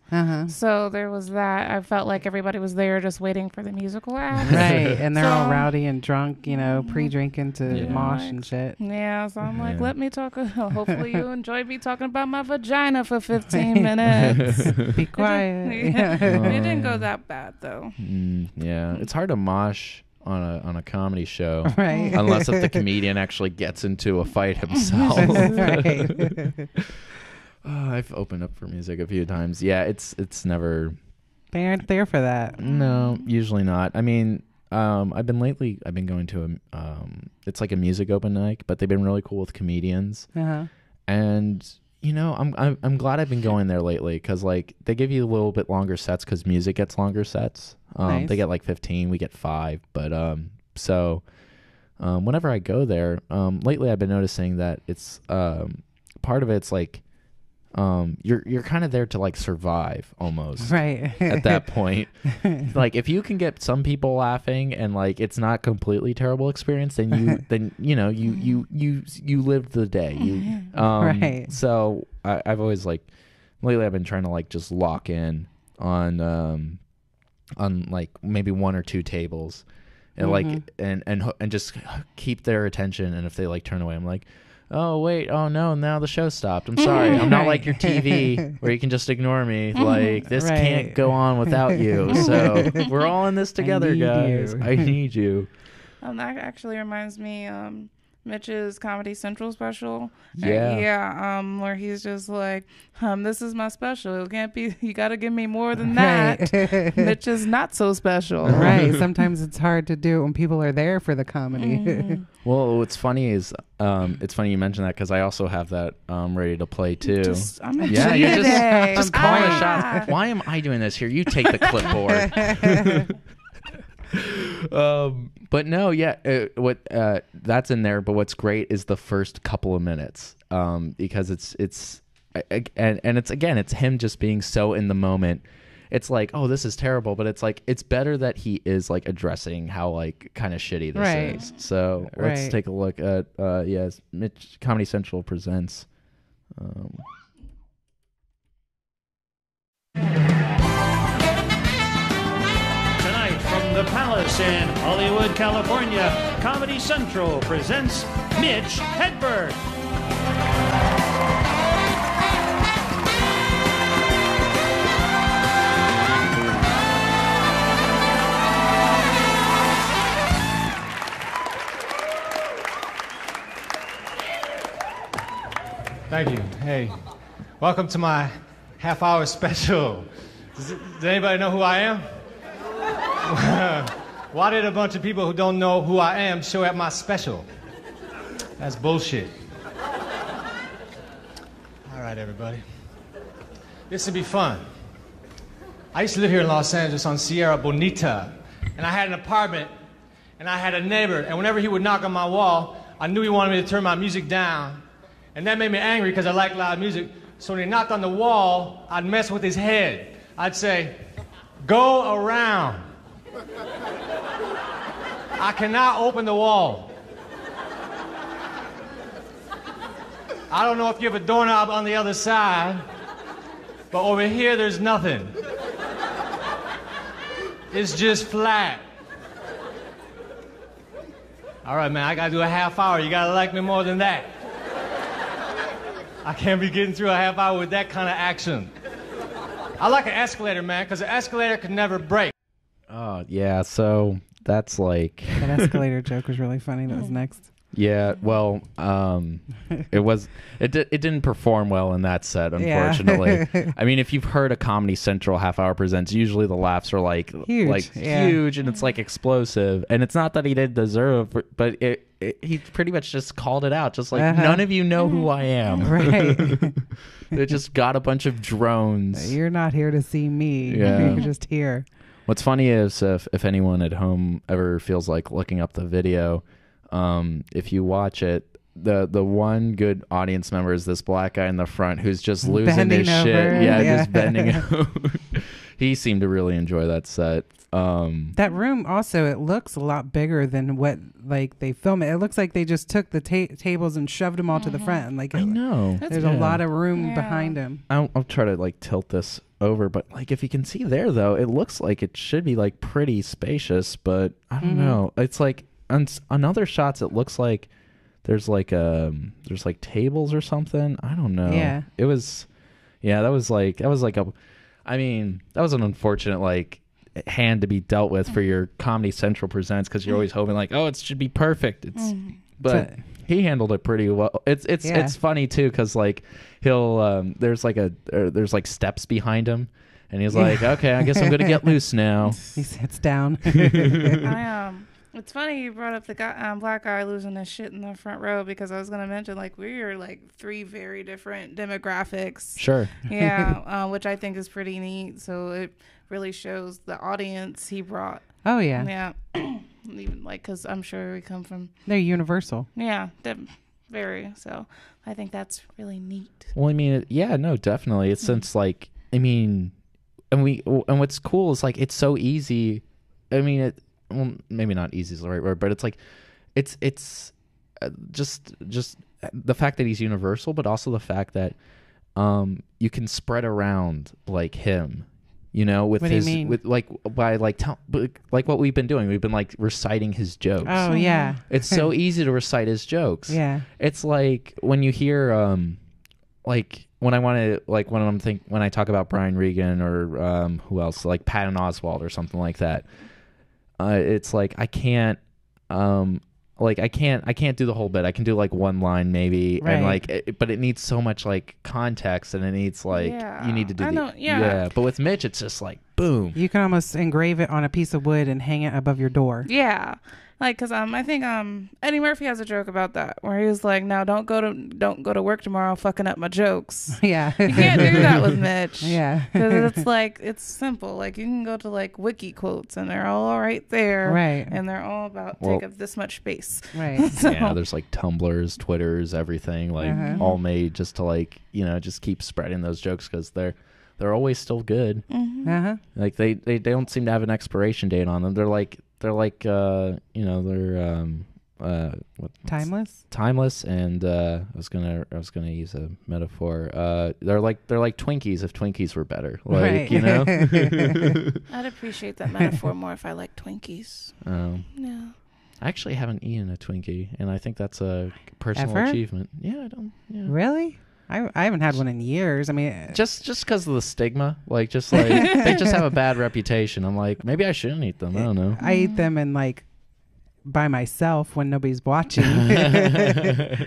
So there was that. I felt like everybody was there just waiting for the musical act. Right. And they're all rowdy and drunk, pre-drinking to mosh and shit. Yeah. So I'm like, let me talk. Hopefully you enjoyed me talking about my vagina for 15 minutes. Be quiet. It didn't go that bad though. Yeah. It's hard to mosh on a comedy show, right? Unless if the comedian actually gets into a fight himself. Right. I've opened up for music a few times. Yeah, it's never. They aren't there for that. No, usually not. I mean, I've been going to it's like a music open mic, but they've been really cool with comedians. And I'm glad I've been going there lately because like they give you a little bit longer sets because music gets longer sets. Nice. They get like 15, we get 5. But whenever I go there, lately I've been noticing that it's part of it's like you're kind of there to like survive almost, right? At that point, like if you can get some people laughing and like it's not completely terrible experience, then you lived the day. Right. So I've always like lately I've been trying to like just lock in on like maybe 1 or 2 tables, and like and just keep their attention. And if they like turn away, I'm like, oh wait, oh no, now the show stopped. I'm sorry. I'm not like your TV where you can just ignore me. Like this can't go on without you. So we're all in this together, guys. I need you. That actually reminds me, Mitch's Comedy Central special. Yeah. Where he's just like, this is my special. It can't be, you got to give me more than that. Right. Mitch is not so special. Right. Sometimes it's hard to do when people are there for the comedy. Well, what's funny is, it's funny you mentioned that because I also have that ready to play too. I'm yeah, you're just calling the Ah. shots. Why am I doing this here? You take the clipboard. But no, yeah, what that's in there. But what's great is the first couple of minutes, because it's and it's him just being so in the moment. It's like, oh, this is terrible, but it's like it's better that he is like addressing how like kind of shitty this is. So let's take a look at yes, Mitch Comedy Central presents. Tonight from the Palace in Hollywood, California, Comedy Central presents Mitch Hedberg. Thank you. Hey, welcome to my half-hour special. Does anybody know who I am? Why did a bunch of people who don't know who I am show at my special? That's bullshit. All right, everybody. This will be fun. I used to live here in Los Angeles on Sierra Bonita, and I had an apartment, and I had a neighbor, and whenever he would knock on my wall, I knew he wanted me to turn my music down. And that made me angry because I like loud music. So when he knocked on the wall, I'd mess with his head. I'd say, go around. I cannot open the wall. I don't know if you have a doorknob on the other side, but over here there's nothing. It's just flat. All right, man, I gotta do a half hour. You gotta like me more than that. I can't be getting through a half hour with that kind of action. I like an escalator, man, because an escalator can never break. Oh, yeah, so that's like... That escalator joke was really funny. That was next. Yeah, well, it didn't perform well in that set, unfortunately. Yeah. I mean, if you've heard a Comedy Central half-hour presents, usually the laughs are like huge, and it's like explosive. And it's not that he didn't deserve, but he pretty much just called it out, just like none of you know who I am. Right. They just got a bunch of drones. You're not here to see me. Yeah. You're just here. What's funny is if anyone at home ever feels like looking up the video. If you watch it, the one good audience member is this black guy in the front who's just losing bending his over. shit. Yeah, just bending over. He seemed to really enjoy that set. That room also, it looks a lot bigger than what like they film it. It looks like they just took the tables and shoved them all to the front. And, like I know. There's a lot of room behind him. I'll try to like tilt this over, but like if you can see there though, it looks like it should be like pretty spacious, but I don't know. It's like on other shots it looks like there's like tables or something. I don't know. Yeah. That was an unfortunate like hand to be dealt with for your Comedy Central presents, because you're always hoping like, oh, it should be perfect. But he handled it pretty well. It's funny too, because like he'll there's like steps behind him, and he's like, okay, I guess I'm gonna get loose now. He sits down. It's funny you brought up the guy, black guy losing his shit in the front row, because I was going to mention like we're like three very different demographics. Sure. Yeah, which I think is pretty neat. So it really shows the audience he brought. Oh yeah. Yeah. Even like, because I'm sure we come from. They're universal. Yeah, very. So I think that's really neat. Well, I mean, definitely. It's since like, I mean, and what's cool is like it's so easy. I mean, well, maybe not easy is the right word, but it's like, it's just the fact that he's universal, but also the fact that you can spread around like him, you know, with with like by like like what we've been doing. We've been like reciting his jokes. Oh yeah, it's so easy to recite his jokes. Yeah, it's like when you hear like when I talk about Brian Regan or who else, like Patton Oswalt or something like that. It's like I can't do the whole bit. I can do like one line maybe, right. And like, but it needs so much like context, and it needs like you need to do But with Mitch, it's just like boom. You can almost engrave it on a piece of wood and hang it above your door. Yeah, Like, cause I think Eddie Murphy has a joke about that where he was like, "Now don't go to work tomorrow, fucking up my jokes." Yeah, you can't do that with Mitch. Yeah, because it's like it's simple. Like you can go to like wiki quotes and they're all right there, right? And they're all about take up this much space, right? So, yeah, there's like Tumblrs, Twitters, everything like all made just to like just keep spreading those jokes because they're always still good. Like they don't seem to have an expiration date on them. They're like they're timeless, and I was gonna use a metaphor. They're like Twinkies if Twinkies were better. Like I'd appreciate that metaphor more if I like Twinkies. Yeah. I actually haven't eaten a Twinkie, and I think that's a personal achievement. Yeah, I don't. Yeah. Really? I haven't had one in years. I mean, just because of the stigma, like they just have a bad reputation. I'm like, maybe I shouldn't eat them. I don't know. I eat them and like by myself when nobody's watching.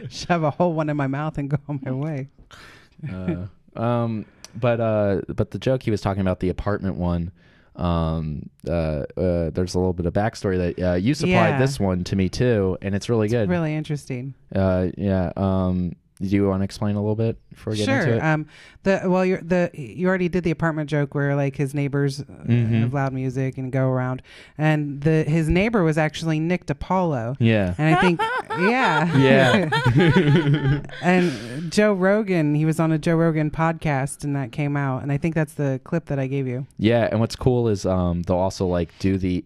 Shove a whole one in my mouth and go on my way. But the joke he was talking about, the apartment one. There's a little bit of backstory that you supplied this one to me too, and it's really good. Really interesting. Do you want to explain a little bit before we get into it? You already did the apartment joke where like his neighbors have loud music and go around, and his neighbor was actually Nick DiPaolo. Yeah, and I think yeah. And Joe Rogan, he was on a Joe Rogan podcast, and that came out, and I think that's the clip that I gave you. Yeah, and what's cool is they'll also like do the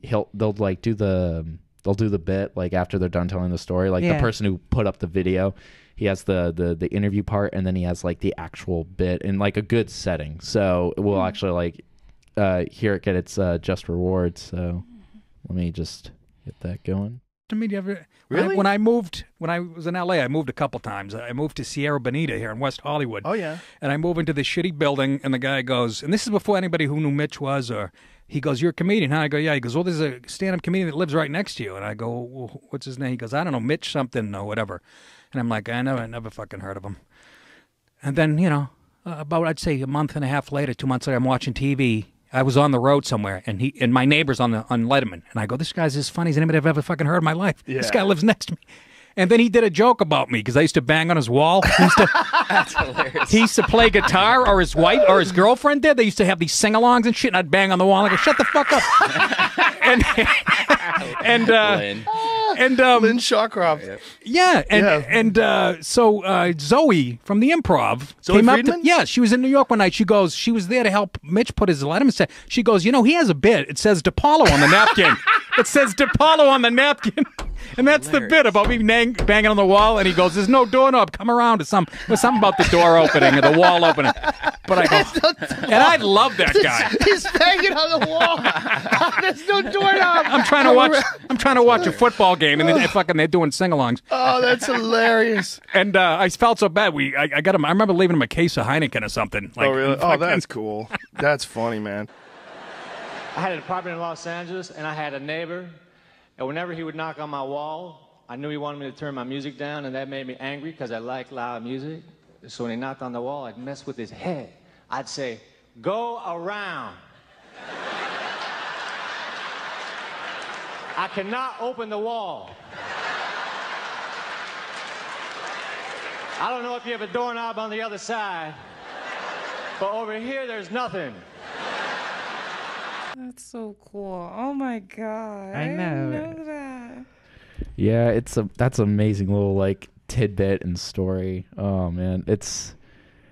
bit like after they're done telling the story, like the person who put up the video. He has the interview part, and then he has like the actual bit in like a good setting. So we'll actually like hear it get its just rewards. So let me just get that going. To me, do you ever, really? When I was in LA, I moved a couple times. I moved to Sierra Bonita here in West Hollywood. Oh yeah. And I moved into this shitty building, and the guy goes, and this is before anybody who knew Mitch was, or he goes, "You're a comedian, huh?" I go, "Yeah." He goes, "Well, there's a stand-up comedian that lives right next to you." And I go, "Well, what's his name?" He goes, "I don't know, Mitch something or whatever." And I'm like, I never fucking heard of him. And then, about, I'd say a month and a half later, 2 months later, I'm watching TV. I was on the road somewhere, and my neighbor's on Letterman. And I go, this guy's as funny as anybody I've ever fucking heard in my life. Yeah. This guy lives next to me. And then he did a joke about me because I used to bang on his wall. That's hilarious. He used to play guitar, or his wife or his girlfriend did. They used to have these sing-alongs and shit, and I'd bang on the wall. And I go, shut the fuck up. Lynn Shawcroft. So Zoe from the Improv came up to, she was in New York one night. She goes, she was there to help Mitch put his Letterman set. She goes, he has a bit. It says DiPaolo on the napkin. It says DiPaolo on the napkin. And that's the bit about me banging on the wall. And he goes, there's no doorknob. Come around. There's something about the door opening or the wall opening. But I go, and I love that guy. He's banging on the wall. There's no doorknob. I'm trying to watch a football game, and they're doing sing-alongs. Oh, that's hilarious. And I felt so bad. I got him. I remember leaving him a case of Heineken or something. Oh, really? Oh, that's cool. That's funny, man. I had an apartment in Los Angeles, and I had a neighbor, and whenever he would knock on my wall, I knew he wanted me to turn my music down, and that made me angry because I like loud music. So when he knocked on the wall, I'd mess with his head. I'd say, "Go around." I cannot open the wall. I don't know if you have a doorknob on the other side, but over here there's nothing. That's so cool. Oh my god. I know. didn't know that. Yeah, that's an amazing little like tidbit and story. Oh man, it's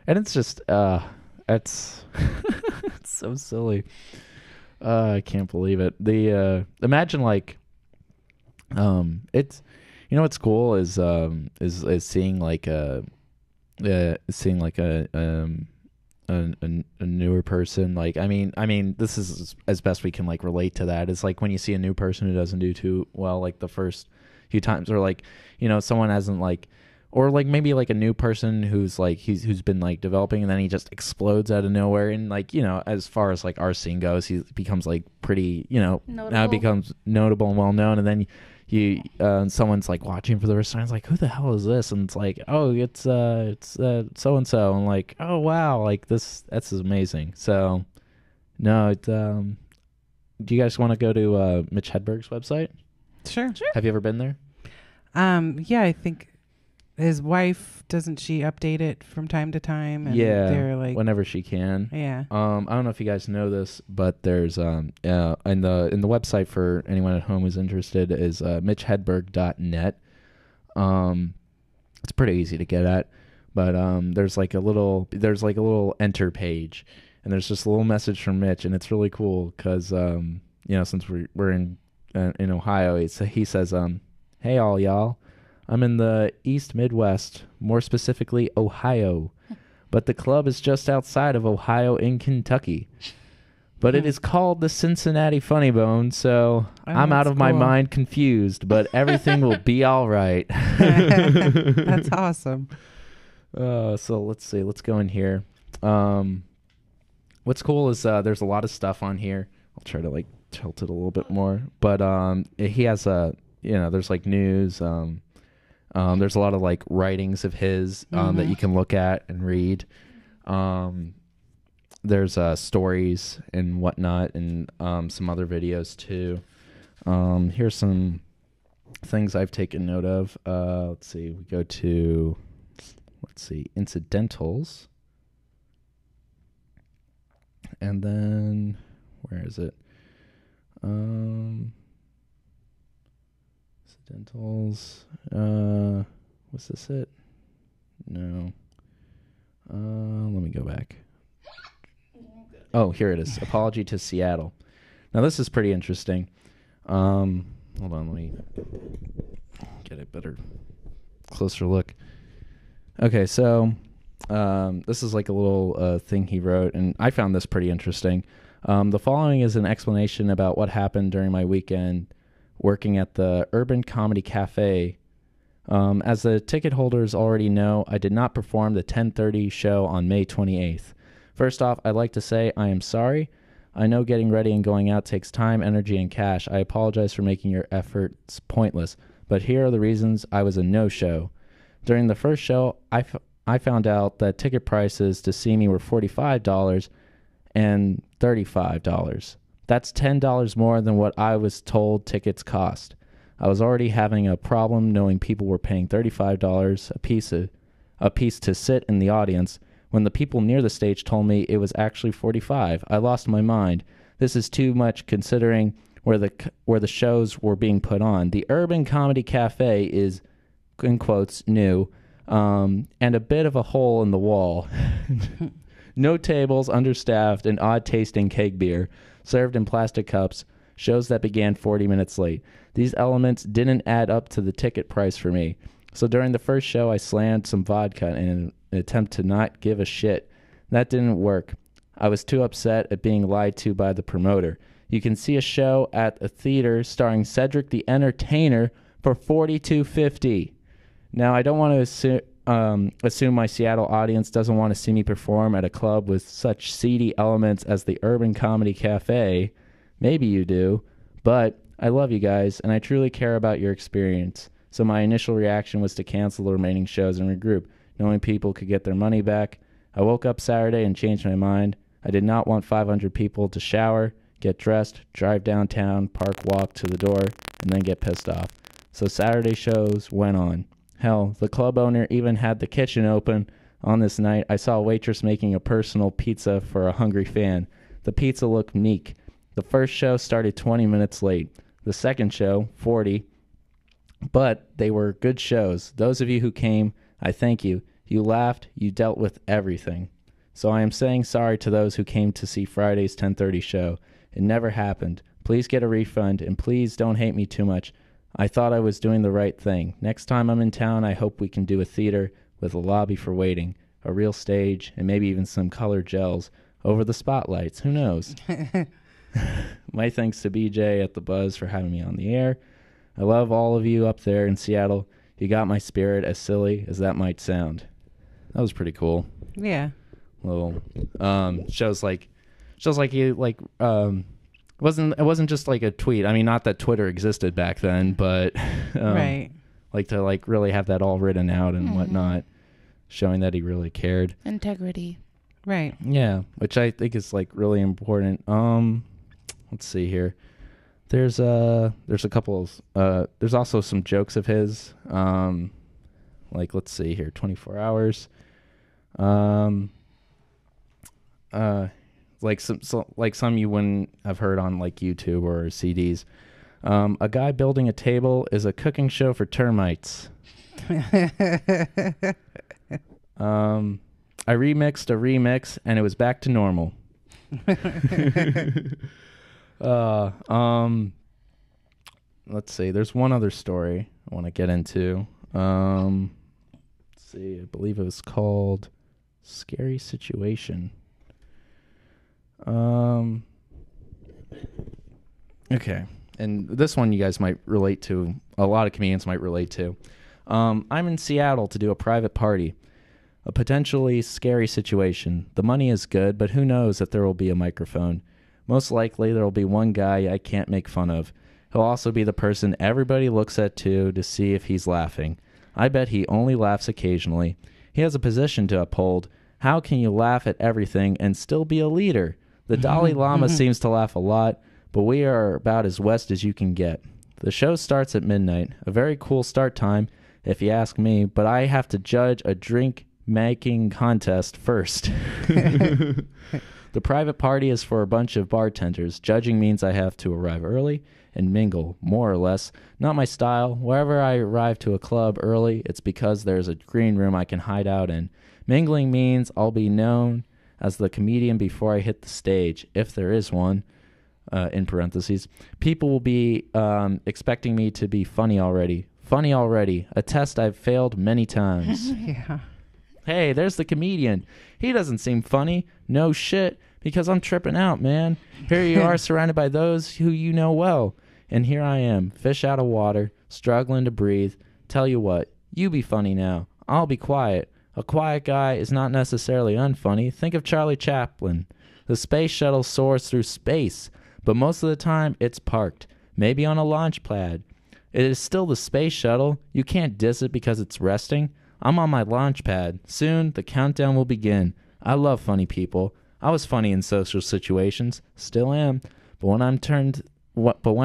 just it's so silly. I can't believe it. The imagine like it's what's cool is seeing like a newer person. Like I mean this is as best we can like relate to that. It's like when you see a new person who doesn't do too well like the first few times, or like someone hasn't like, or like maybe like a new person who's like who's been like developing, and then he just explodes out of nowhere. And like as far as like our scene goes, he becomes like pretty now becomes notable and well known, and then someone's like watching for the first time. It's like, who the hell is this? And it's like, oh, it's so and so. And like, oh wow, like that's amazing. So no, do you guys want to go to Mitch Hedberg's website? Sure. Have you ever been there? Yeah, I think his wife, doesn't she update it from time to time? And Yeah, they're like, whenever she can. Yeah. I don't know if you guys know this, but there's in the website for anyone at home who's interested is mitchhedberg.net. It's pretty easy to get at, but there's like a little enter page, and there's just a little message from Mitch, and it's really cool because since we're in Ohio, he says, "Hey all y'all, I'm in the East Midwest, more specifically Ohio, but the club is just outside of Ohio in Kentucky. But it is called the Cincinnati Funny Bone, so I'm out of my mind confused, but everything will be all right." That's awesome. So let's see. Let's go in here. What's cool is there's a lot of stuff on here. I'll try to tilt it a little bit more. But he has there's like news. There's a lot of like writings of his that you can look at and read. There's stories and whatnot, and some other videos too. Here's some things I've taken note of. Let's see. We go to incidentals, and then where is it? Incidentals. Was this it? No. Let me go back. Oh, here it is. Apology to Seattle. Now, this is pretty interesting. Hold on, let me get a better, closer look. Okay, so this is like a little thing he wrote, and I found this pretty interesting. The following is an explanation about what happened during my weekend working at the Urban Comedy Cafe. As the ticket holders already know, I did not perform the 10:30 show on May 28th. First off, I'd like to say I am sorry. I know getting ready and going out takes time, energy, and cash. I apologize for making your efforts pointless, but here are the reasons I was a no-show. During the first show, I found out that ticket prices to see me were $45 and $35. That's $10 more than what I was told tickets cost. I was already having a problem knowing people were paying $35 a piece to sit in the audience when the people near the stage told me it was actually $45. I lost my mind. This is too much considering where the shows were being put on. The Urban Comedy Cafe is, in quotes, new, and a bit of a hole in the wall. No tables, understaffed, and odd-tasting keg beer served in plastic cups. Shows that began 40 minutes late. These elements didn't add up to the ticket price for me. So during the first show, I slammed some vodka in an attempt to not give a shit. That didn't work. I was too upset at being lied to by the promoter. You can see a show at a theater starring Cedric the Entertainer for $42.50. Now, I don't want to assume my Seattle audience doesn't want to see me perform at a club with such seedy elements as the Urban Comedy Cafe. Maybe you do, but I love you guys, and I truly care about your experience. So my initial reaction was to cancel the remaining shows and regroup, knowing people could get their money back. I woke up Saturday and changed my mind. I did not want 500 people to shower, get dressed, drive downtown, park, walk to the door, and then get pissed off. So Saturday shows went on. Hell, the club owner even had the kitchen open. On this night, I saw a waitress making a personal pizza for a hungry fan. The pizza looked meek. The first show started 20 minutes late. The second show, 40. But they were good shows. Those of you who came, I thank you. You laughed. You dealt with everything. So I am saying sorry to those who came to see Friday's 10:30 show. It never happened. Please get a refund, and please don't hate me too much. I thought I was doing the right thing. Next time I'm in town, I hope we can do a theater with a lobby for waiting, a real stage, and maybe even some colored gels over the spotlights. Who knows? My thanks to BJ at The Buzz for having me on the air. I love all of you up there in Seattle. You got my spirit, as silly as that might sound. That was pretty cool. Yeah. Little shows like you like it wasn't just like a tweet. I mean, not that Twitter existed back then, but right. Like to like really have that all written out and whatnot, showing that he really cared. Integrity. Right. Yeah, which I think is like really important. Let's see here. There's a couple of, there's also some jokes of his. Like, let's see here, 24 hours. Like some you wouldn't have heard on like YouTube or CDs. A guy building a table is a cooking show for termites. I remixed a remix and it was back to normal. Let's see. There's one other story I want to get into. Let's see. I believe it was called Scary Situation. Okay. And this one you guys might relate to. A lot of comedians might relate to. I'm in Seattle to do a private party. A potentially scary situation. The money is good, but who knows if there will be a microphone. Most likely there will be one guy I can't make fun of. He'll also be the person everybody looks at too to see if he's laughing. I bet he only laughs occasionally. He has a position to uphold. How can you laugh at everything and still be a leader? The Dalai Lama seems to laugh a lot, but we are about as west as you can get. The show starts at midnight. A very cool start time, if you ask me, but I have to judge a drink-making contest first. The private party is for a bunch of bartenders. Judging means I have to arrive early and mingle, more or less. Not my style. Wherever I arrive to a club early, it's because there's a green room I can hide out in. Mingling means I'll be known as the comedian before I hit the stage, if there is one, in parentheses. People will be expecting me to be funny already. Funny already. A test I've failed many times. Yeah. Hey, there's the comedian. He doesn't seem funny. No shit, because I'm tripping out, man. Here you are surrounded by those who you know well. And here I am, fish out of water, struggling to breathe. Tell you what, you be funny now. I'll be quiet. A quiet guy is not necessarily unfunny. Think of Charlie Chaplin. The space shuttle soars through space, but most of the time it's parked, maybe on a launch pad. It is still the space shuttle. You can't diss it because it's resting. I'm on my launch pad. Soon, the countdown will begin. I love funny people. I was funny in social situations. Still am. But when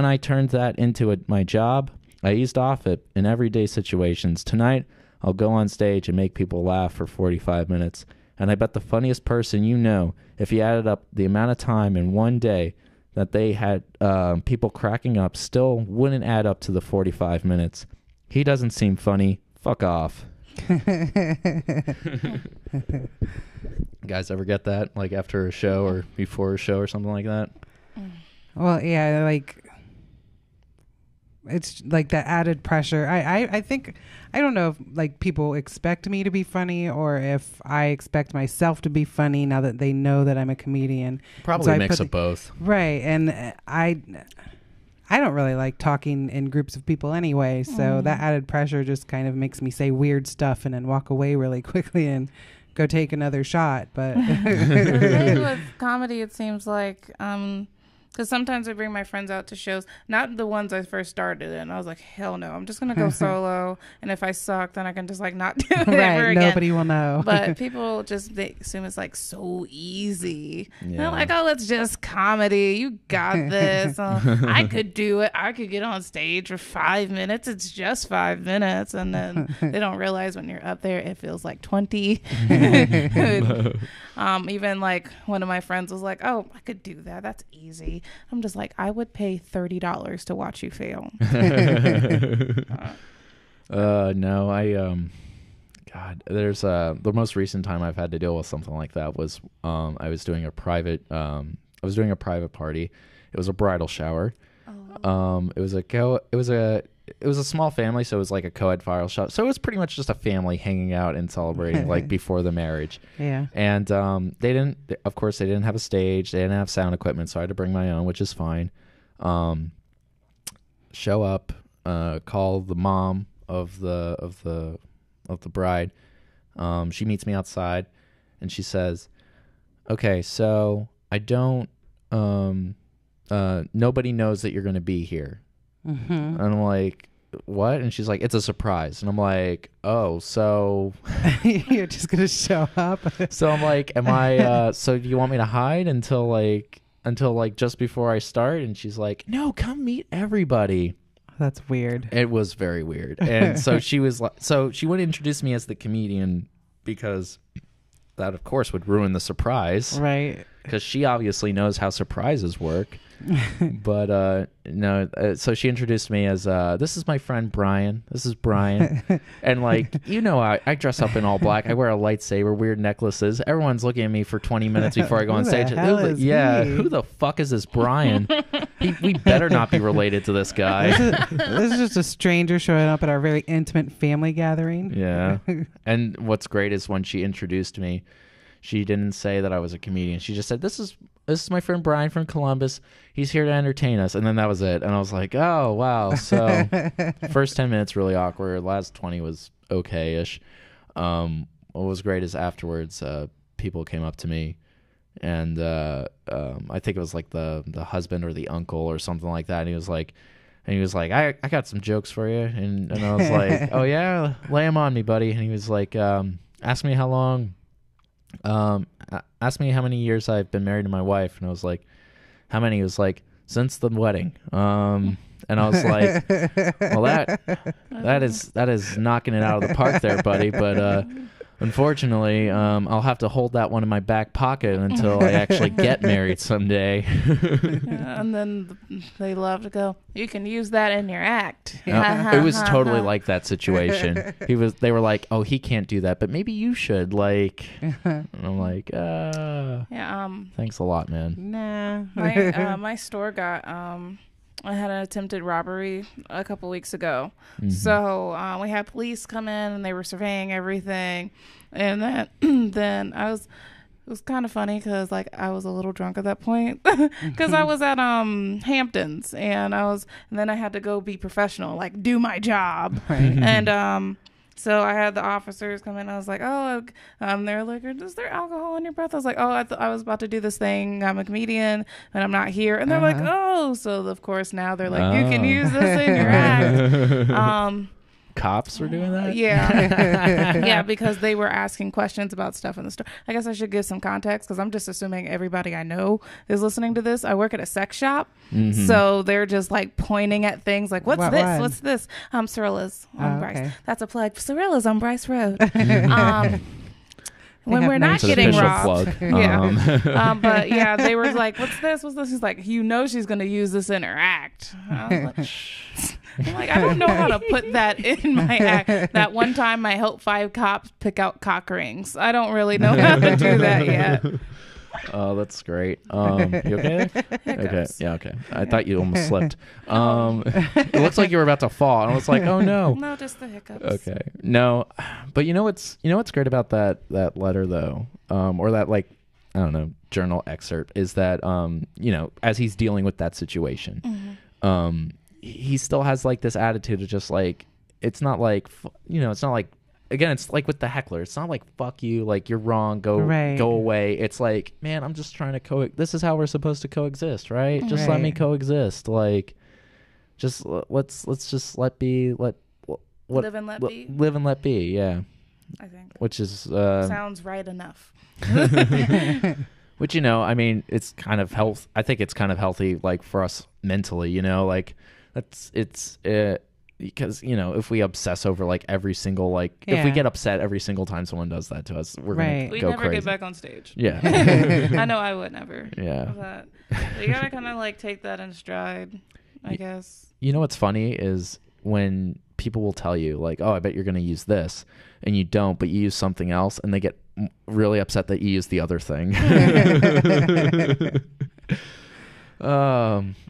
I turned that into my job, I eased off it in everyday situations. Tonight, I'll go on stage and make people laugh for 45 minutes. And I bet the funniest person you know, if you added up the amount of time in one day that they had people cracking up, still wouldn't add up to the 45 minutes. He doesn't seem funny. Fuck off. Guys ever get that? Like after a show or before a show or something like that? Well, yeah, like it's like that added pressure. I think, I don't know if like people expect me to be funny or if I expect myself to be funny now that they know that I'm a comedian. Probably a mix of both. Right. And I don't really like talking in groups of people anyway, so that added pressure just kind of makes me say weird stuff and then walk away really quickly and go take another shot. But the thing with comedy, it seems like, because sometimes I bring my friends out to shows, not the ones I first started in. I was like, hell no, I'm just going to go solo. And if I suck, then I can just like not do it ever again. Nobody will know. But people just, they assume it's like so easy. Yeah. They're like, oh, it's just comedy. You got this. I could do it. I could get on stage for 5 minutes. It's just 5 minutes. And then they don't realize when you're up there, it feels like 20. Even like one of my friends was like, oh, I could do that. That's easy. I'm just like, I would pay $30 to watch you fail. No, God, there's the most recent time I've had to deal with something like that was I was doing a private party. It was a bridal shower. It was a small family, so it was like a co-ed bridal shower. So it was pretty much just a family hanging out and celebrating like before the marriage. Yeah. And they didn't have a stage, they didn't have sound equipment, so I had to bring my own, which is fine. Show up, call the mom of the bride. She meets me outside and she says, "Okay, so I don't nobody knows that you're going to be here." Mm-hmm. And I'm like, what? And she's like, it's a surprise. And I'm like, oh, so you're just gonna show up? So I'm like, am I so do you want me to hide until like until like just before I start, and she's like, "No, come meet everybody." That's weird. It was very weird. And so she was like, so she would introduce me as the comedian because that, of course, would ruin the surprise. Right. Because she obviously knows how surprises work. But no, so she introduced me as this is my friend Brian. This is Brian. And like, you know, I dress up in all black. I wear a lightsaber, weird necklaces. Everyone's looking at me for 20 minutes before I go on stage. Who the fuck is this Brian? We better not be related to this guy. This is just a stranger showing up at our very intimate family gathering. Yeah. And what's great is when she introduced me, she didn't say that I was a comedian. She just said, this is my friend Brian from Columbus. He's here to entertain us. And then that was it. And I was like, oh, wow. So first 10 minutes, really awkward. Last 20 was okay-ish. What was great is afterwards, people came up to me. And I think it was like the husband or the uncle or something like that. And he was like, I got some jokes for you. And I was like, oh, yeah? Lay them on me, buddy. And he was like, ask me how long. Asked me how many years I've been married to my wife, and I was like, how many? He was like, since the wedding. And I was like, well, that is knocking it out of the park there, buddy. But unfortunately, I'll have to hold that one in my back pocket until I actually get married someday. And then they love to go, you can use that in your act. It was totally like that situation. They were like, oh, he can't do that, but maybe you should. Like, and I'm like, yeah. Thanks a lot, man. Nah. My store got I had an attempted robbery a couple weeks ago. Mm-hmm. So we had police come in and they were surveying everything. And then it was kind of funny because like I was a little drunk at that point because I was at Hamptons and then I had to go be professional, like do my job. Right. And so I had the officers come in. I was like, oh, they're like, is there alcohol in your breath? I was like, oh, I was about to do this thing. I'm a comedian and I'm not here. And they're like, oh, so of course now they're like, you can use this in your act. Cops were doing that? Yeah. Yeah, because they were asking questions about stuff in the store. I guess I should give some context because I'm just assuming everybody I know is listening to this. I work at a sex shop. Mm-hmm. So they're just like pointing at things like, what's this? One? What's this? Cirilla's on Bryce. Okay. That's a plug. Cirilla's on Bryce Road. When we're not getting robbed. Yeah. But yeah, they were like, what's this? What's this? He's like, she's going to use this in her act. I was like, I don't know how to put that in my act. That one time I helped 5 cops pick out cock rings. I don't really know how to do that yet. Oh, that's great. You okay? Okay. Yeah, okay. I thought you almost slipped. It looks like you were about to fall. And I was like, oh no. No, just the hiccups. Okay. No. But you know what's great about that letter though, or that like, I don't know, journal excerpt is that as he's dealing with that situation, he still has like this attitude of just like, it's not like, it's not like, again, it's like with the heckler. It's not like, fuck you, like you're wrong, go away. It's like, man, I'm just trying to this is how we're supposed to coexist, right? Just let me coexist. Like, just let's just let live and let be. Live and let be, yeah. I think. Which is sounds right enough. Which, I mean, it's kind of I think it's kind of healthy, like for us mentally, like it's because if we obsess over like every single if we get upset every single time someone does that to us, we're gonna go never crazy. Get back on stage. Yeah. I know I would never. Yeah. But you gotta kind of like take that in stride, I guess. You know what's funny is when people will tell you like, oh, I bet you're gonna use this, and you don't, but you use something else, and they get really upset that you use the other thing.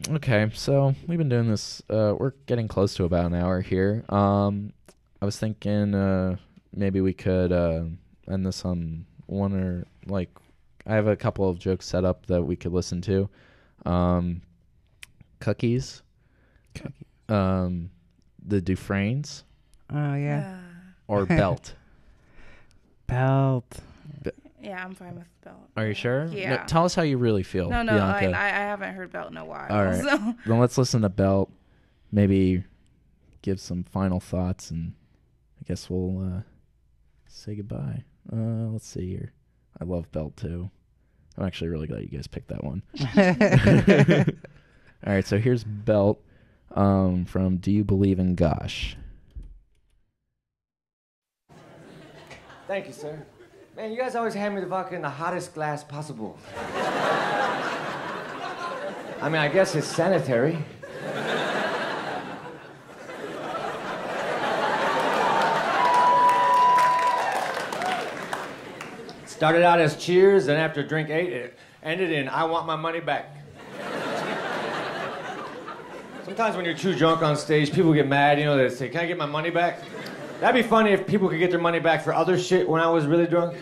Okay, so we've been doing this, we're getting close to about an hour here. I was thinking maybe we could end this on one, or like I have a couple of jokes set up that we could listen to. Cookies. The Dufresnes. Oh yeah. Or Belt. Yeah, I'm fine with Belt. Are you sure? Yeah. No, tell us how you really feel. No, I haven't heard Belt in a while. All right. So. Then let's listen to Belt. Maybe give some final thoughts, and I guess we'll say goodbye. Let's see here. I love Belt too. I'm actually really glad you guys picked that one. All right, so here's Belt from Do You Believe in Gosh? Thank you, sir. Man, you guys always hand me the vodka in the hottest glass possible. I mean, I guess it's sanitary. Started out as cheers, and after drink 8, it ended in I want my money back. Sometimes when you're too drunk on stage, people get mad, you know, they say, can I get my money back? That'd be funny if people could get their money back for other shit when I was really drunk.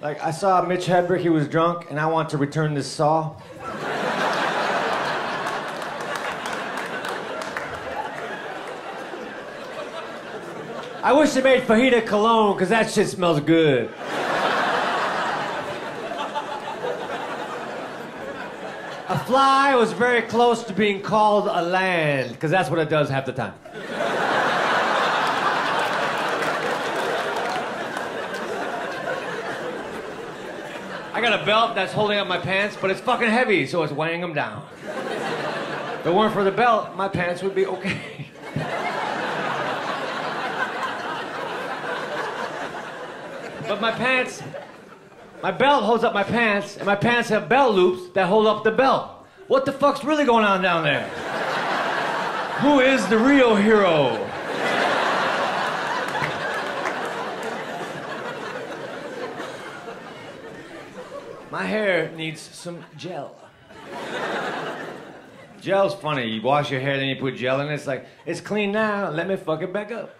Like, I saw Mitch Hedberg, he was drunk, and I want to return this saw. I wish they made fajita cologne, because that shit smells good. A fly was very close to being called a land, because that's what it does half the time. I got a belt that's holding up my pants, but it's fucking heavy, so it's weighing them down. If it weren't for the belt, my pants would be okay. But my belt holds up my pants, and my pants have belt loops that hold up the belt. What the fuck's really going on down there? Who is the real hero? My hair needs some gel. Gel's funny. You wash your hair, then you put gel in it. It's like, it's clean now, let me fuck it back up.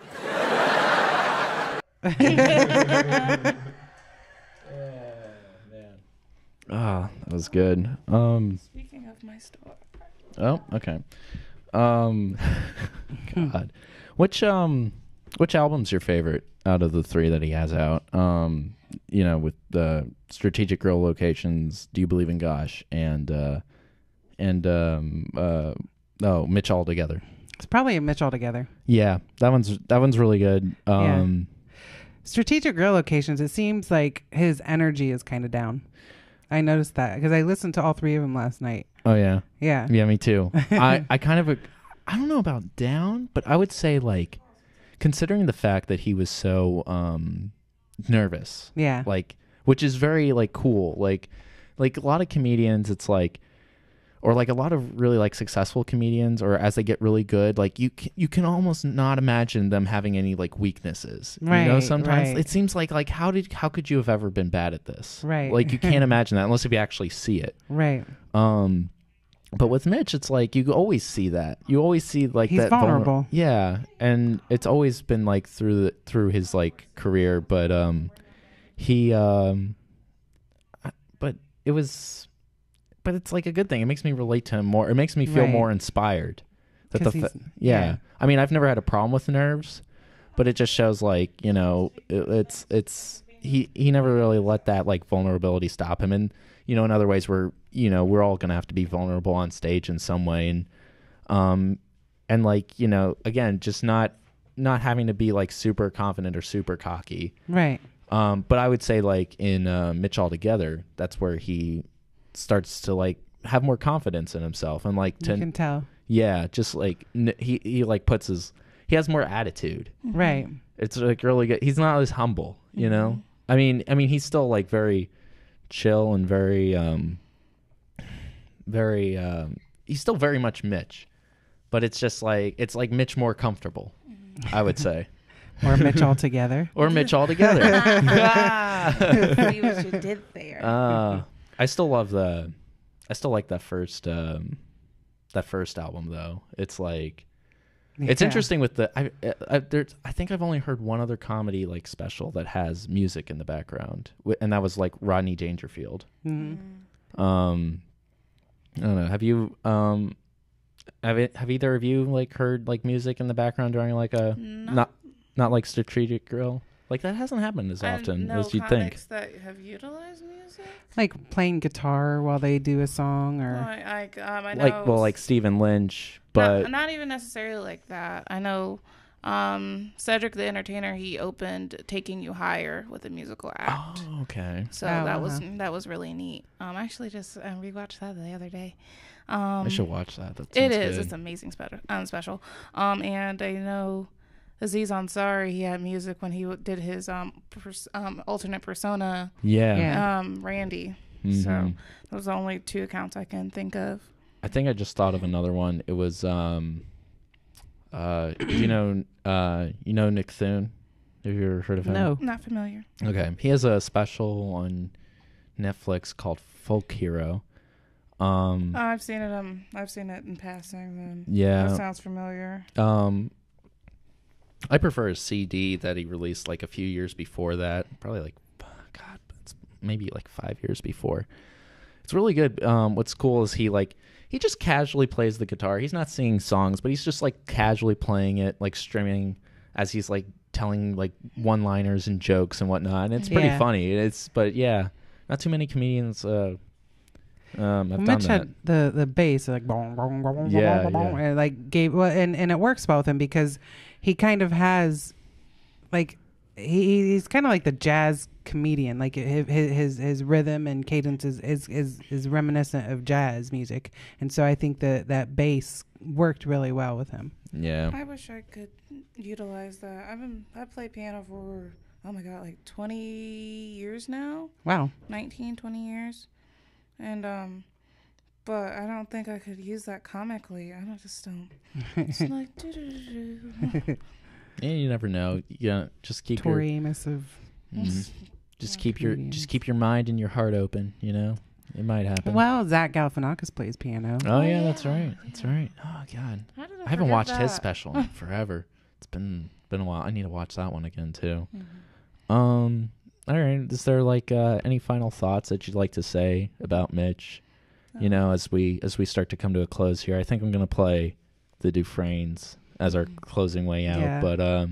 Ah, that was good. Speaking of my store. Oh, okay. God. Which album's your favorite out of the 3 that he has out? You know, with the Strategic Grill Locations, Do You Believe in Gosh, and Mitch Altogether. It's probably a Mitch Altogether. Yeah, that one's really good. Yeah. Strategic Grill Locations, it seems like his energy is kind of down. I noticed that because I listened to all 3 of them last night. Oh yeah. Yeah. Yeah, me too. I kind of I don't know about down, but I would say, like, considering the fact that he was so nervous. Yeah. Like, which is very, like, cool. Like a lot of comedians, it's like, or like a lot of really, like, successful comedians, or as they get really good, like, you can almost not imagine them having any, like, weaknesses. Right. You know, sometimes right. it seems like how could you have ever been bad at this? Right. Like, you can't imagine that unless if you actually see it. Right. But with Mitch, it's like you always see that. You always see, like, he's that vulnerable. Yeah, and it's always been like through his, like, career, but but it's like a good thing. It makes me relate to him more. It makes me feel Right. more inspired. Yeah. Yeah. I mean, I've never had a problem with nerves, but it just shows, like, you know, he never really let that, like, vulnerability stop him. And, you know, in other ways, we're all gonna have to be vulnerable on stage in some way, and like, you know, again, just not having to be, like, super confident or super cocky. Right. But I would say, like, in Mitch Altogether, that's where he starts to, like, have more confidence in himself, and, like, You can tell. Yeah, just like he like he has more attitude. Right. It's, like, really good. He's not as humble, you know. I mean he's still, like, very chill and very he's still very much Mitch, but it's just like Mitch more comfortable, I would say. Or Mitch Altogether. Or Mitch Altogether. See what you did there. I still like that first album, though. It's like, it's interesting with the I think I've only heard one other comedy, like, special that has music in the background, and that was, like, Rodney Dangerfield. Mm-hmm. I don't know. Have you have either of you, like, heard, like, music in the background during, like, a not like Strategic Grill? Like, that hasn't happened as often as you'd think. That have utilized music, like playing guitar while they do a song, or I know, like Stephen Lynch, but not even necessarily like that. I know Cedric the Entertainer, he opened Taking You Higher with a musical act. Oh, okay. So that was really neat. I actually just rewatched that the other day. I should watch that. That it sounds is. good. It's amazing special. And I know Aziz Ansari, he had music when he did his alternate persona. Yeah. Randy. Mm-hmm. So those are the only 2 accounts I can think of. I think I just thought of another one. It was you know Nick Thune? Have you ever heard of him? No. Not familiar. Okay. He has a special on Netflix called Folk Hero. I've seen it. I've seen it in passing. Then yeah, that sounds familiar. I prefer a CD that he released like a few years before that. Probably like, God, it's maybe like 5 years before. It's really good. What's cool is he just casually plays the guitar. He's not singing songs, but he's just like casually playing it, like strumming as he's like telling like one-liners and jokes and whatnot. And it's pretty funny. But yeah, not too many comedians. I've done Mitch that. had the bass like bong, bong, bong, bong, bong, bong, and like and it works well with him because he kind of has like he's kind of like the jazz comedian. Like his rhythm and cadence is reminiscent of jazz music, and so I think that bass worked really well with him. Yeah, I wish I could utilize that. I played piano for like 20 years now. Wow, 19, 20 years. And but I don't think I could use that comically. Just don't. It's like do. Yeah, you never know. Yeah, just keep Tori Amos of. Just keep your mind and your heart open. You know, it might happen. Well, Zach Galifianakis plays piano. Oh yeah, that's right. That's right. Oh God, I haven't watched that? his special in forever. It's been a while. I need to watch that one again too. Mm-hmm. All right. Is there like any final thoughts that you'd like to say about Mitch? You know, as we start to come to a close here, I think I'm gonna play the Dufresnes as our closing way out. Yeah. But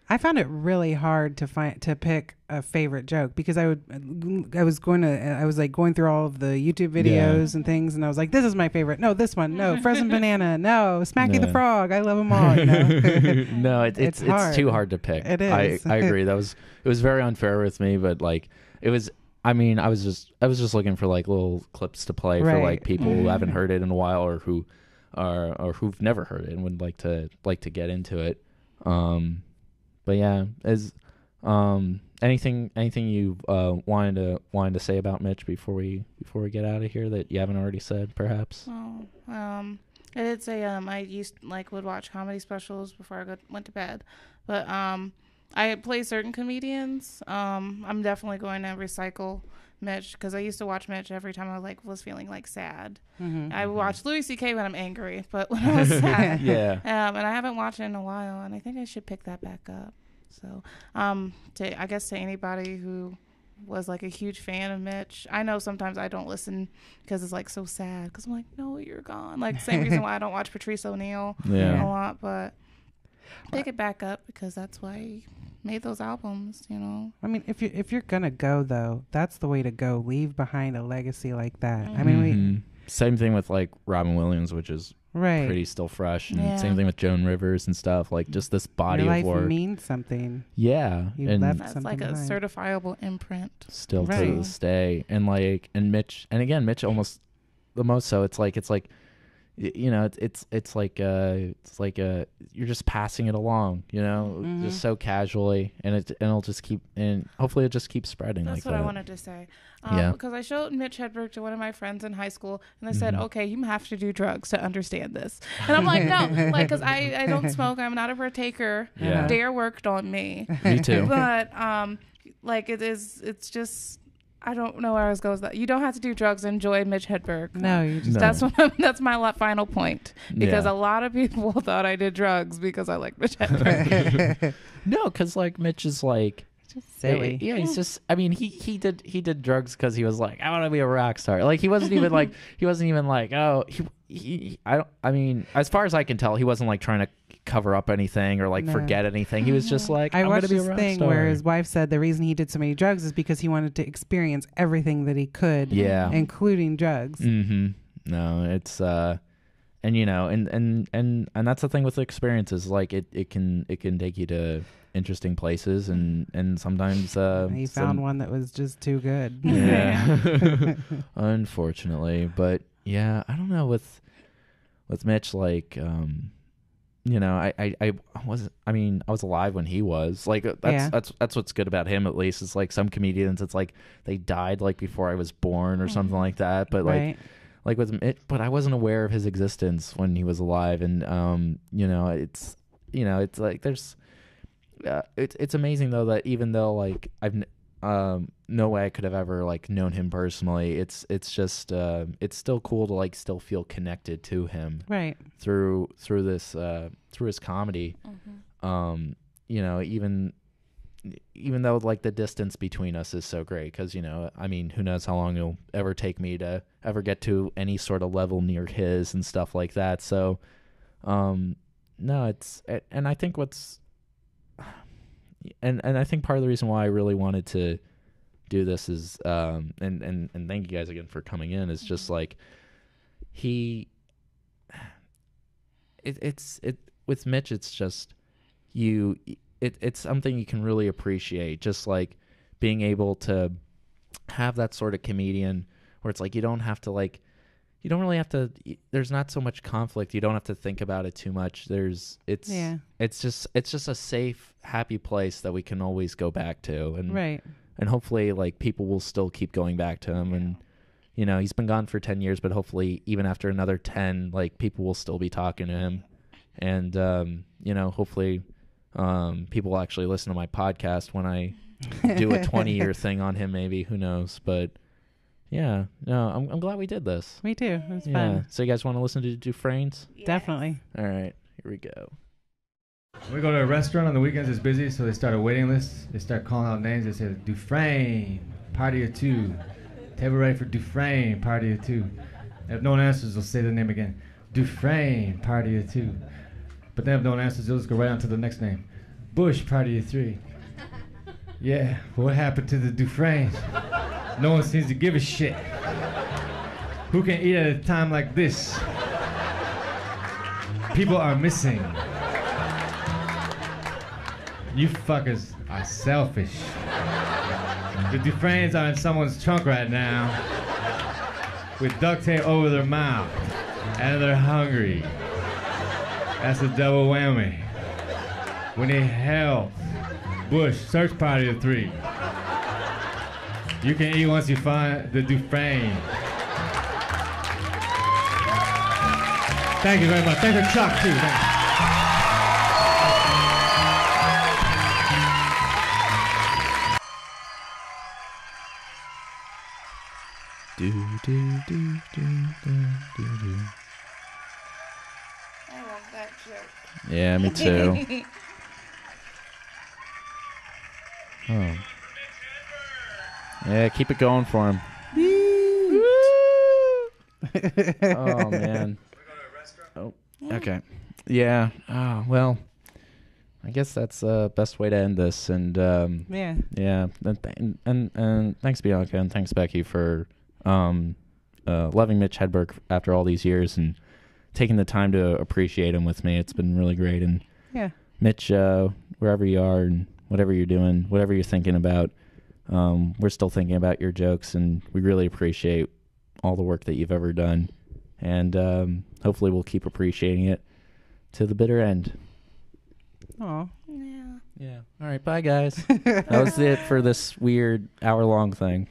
I found it really hard to pick a favorite joke because I was going through all of the YouTube videos and things, and I was like, this is my favorite. No, this one. No, Frozen Banana. No, Smacky the Frog. I love them all. You know? No, it's too hard to pick. It is. I agree. It was very unfair with me, but like it was. I mean, I was just looking for like little clips to play for like people who haven't heard it in a while or who've never heard it and would like to get into it. But yeah, as anything you wanted to say about Mitch before we get out of here that you haven't already said, perhaps? I did say I would watch comedy specials before I went to bed, but I play certain comedians. I'm definitely going to recycle Mitch because I used to watch Mitch every time I was feeling like sad. I watched Louis C.K. when I'm angry, but when I was sad, and I haven't watched it in a while, and I think I should pick that back up. So, I guess to anybody who was like a huge fan of Mitch, I know sometimes I don't listen because it's like so sad because I'm like, no, you're gone. Like same reason why I don't watch Patrice O'Neal a lot, but pick it back up because that's why he made those albums, you know. I mean, if you're gonna go though, that's the way to go. Leave behind a legacy like that. I mean, same thing with like Robin Williams, which is pretty still fresh, and same thing with Joan Rivers and stuff. Like just this body Your of work means something. Yeah, you and left that's something like a behind. certifiable imprint. Still to this day, and Mitch, and again, Mitch almost the most so. It's like. You know, it's like you're just passing it along, you know, just so casually, and it'll just keep, and hopefully it just keeps spreading. That's like what that. I wanted to say. Because I showed Mitch Hedberg to one of my friends in high school, and they said, "Okay, you have to do drugs to understand this." And I'm like, "No, like, because I don't smoke. I'm not a partaker. Yeah. Dare worked on me. Me too. But it's just." I don't know where I was going with that. You don't have to do drugs and enjoy Mitch Hedberg. No, you just that's my final point. Because a lot of people thought I did drugs because I like Mitch Hedberg. No, because like Mitch is like just silly. Yeah, he's just. I mean, he did drugs because he was like, I want to be a rock star. Like he wasn't even like oh I mean, as far as I can tell, he wasn't like trying to cover up anything or like forget anything. He was just like, I watched be this a rock thing star. where his wife said the reason he did so many drugs is because he wanted to experience everything that he could, including drugs. No, it's you know, and that's the thing with experiences. Like it can take you to interesting places, and sometimes he found one that was just too good. Yeah, unfortunately, but yeah, I don't know with Mitch, like you know, I was alive when he was like, that's what's good about him, at least. It's like some comedians, it's like they died like before I was born or something like that, but like with Mitch, but I wasn't aware of his existence when he was alive, and you know, it's like there's it's amazing though that even though like I've no way I could have ever like known him personally, it's just it's still cool to like still feel connected to him through this through his comedy. You know, even though like the distance between us is so great, because you know, I mean, who knows how long it'll ever take me to ever get to any sort of level near his and stuff like that. So no, it's, and I think and I think part of the reason why I really wanted to do this is and thank you guys again for coming in, is just like it's with Mitch, it's just it's something you can really appreciate, just like being able to have that sort of comedian where it's like you don't really have to, there's not so much conflict, you don't have to think about it too much, it's just a safe, happy place that we can always go back to, and hopefully like people will still keep going back to him. And you know, he's been gone for 10 years, but hopefully even after another 10, like people will still be talking to him, and you know, hopefully people will actually listen to my podcast when I do a 20-year thing on him, maybe, who knows. But yeah, no, I'm glad we did this. Me too. It was fun. So you guys want to listen to Dufresne's? Yes. Definitely. All right, here we go. When we go to a restaurant on the weekends, it's busy, so they start a waiting list. They start calling out names. They say, Dufresne, party of 2. Table ready for Dufresne, party of 2. If no one answers, they'll say the name again. Dufresne, party of 2. But then if no one answers, they'll just go right on to the next name. Bush, party of 3. Yeah, what happened to the Dufresne? No one seems to give a shit. Who can eat at a time like this? People are missing. You fuckers are selfish. The Dufresnes are in someone's trunk right now with duct tape over their mouth, and they're hungry. That's a double whammy. We need help. Bush, search party of 3. You can eat once you find the Dufresne. Thank you very much. Thank you, Chuck, too. Thanks. I love that joke. Yeah, me too. Oh. Yeah, keep it going for him. Oh, man. Oh, okay. Yeah. Oh, well, I guess that's the best way to end this. And yeah. And thanks, Bianca, and thanks, Becky, for loving Mitch Hedberg after all these years and taking the time to appreciate him with me. It's been really great. And yeah, Mitch, wherever you are and whatever you're doing, whatever you're thinking about, we're still thinking about your jokes, and we really appreciate all the work that you've ever done. And hopefully we'll keep appreciating it to the bitter end. Oh. Yeah. All right. Bye, guys. That was it for this weird hour-long thing.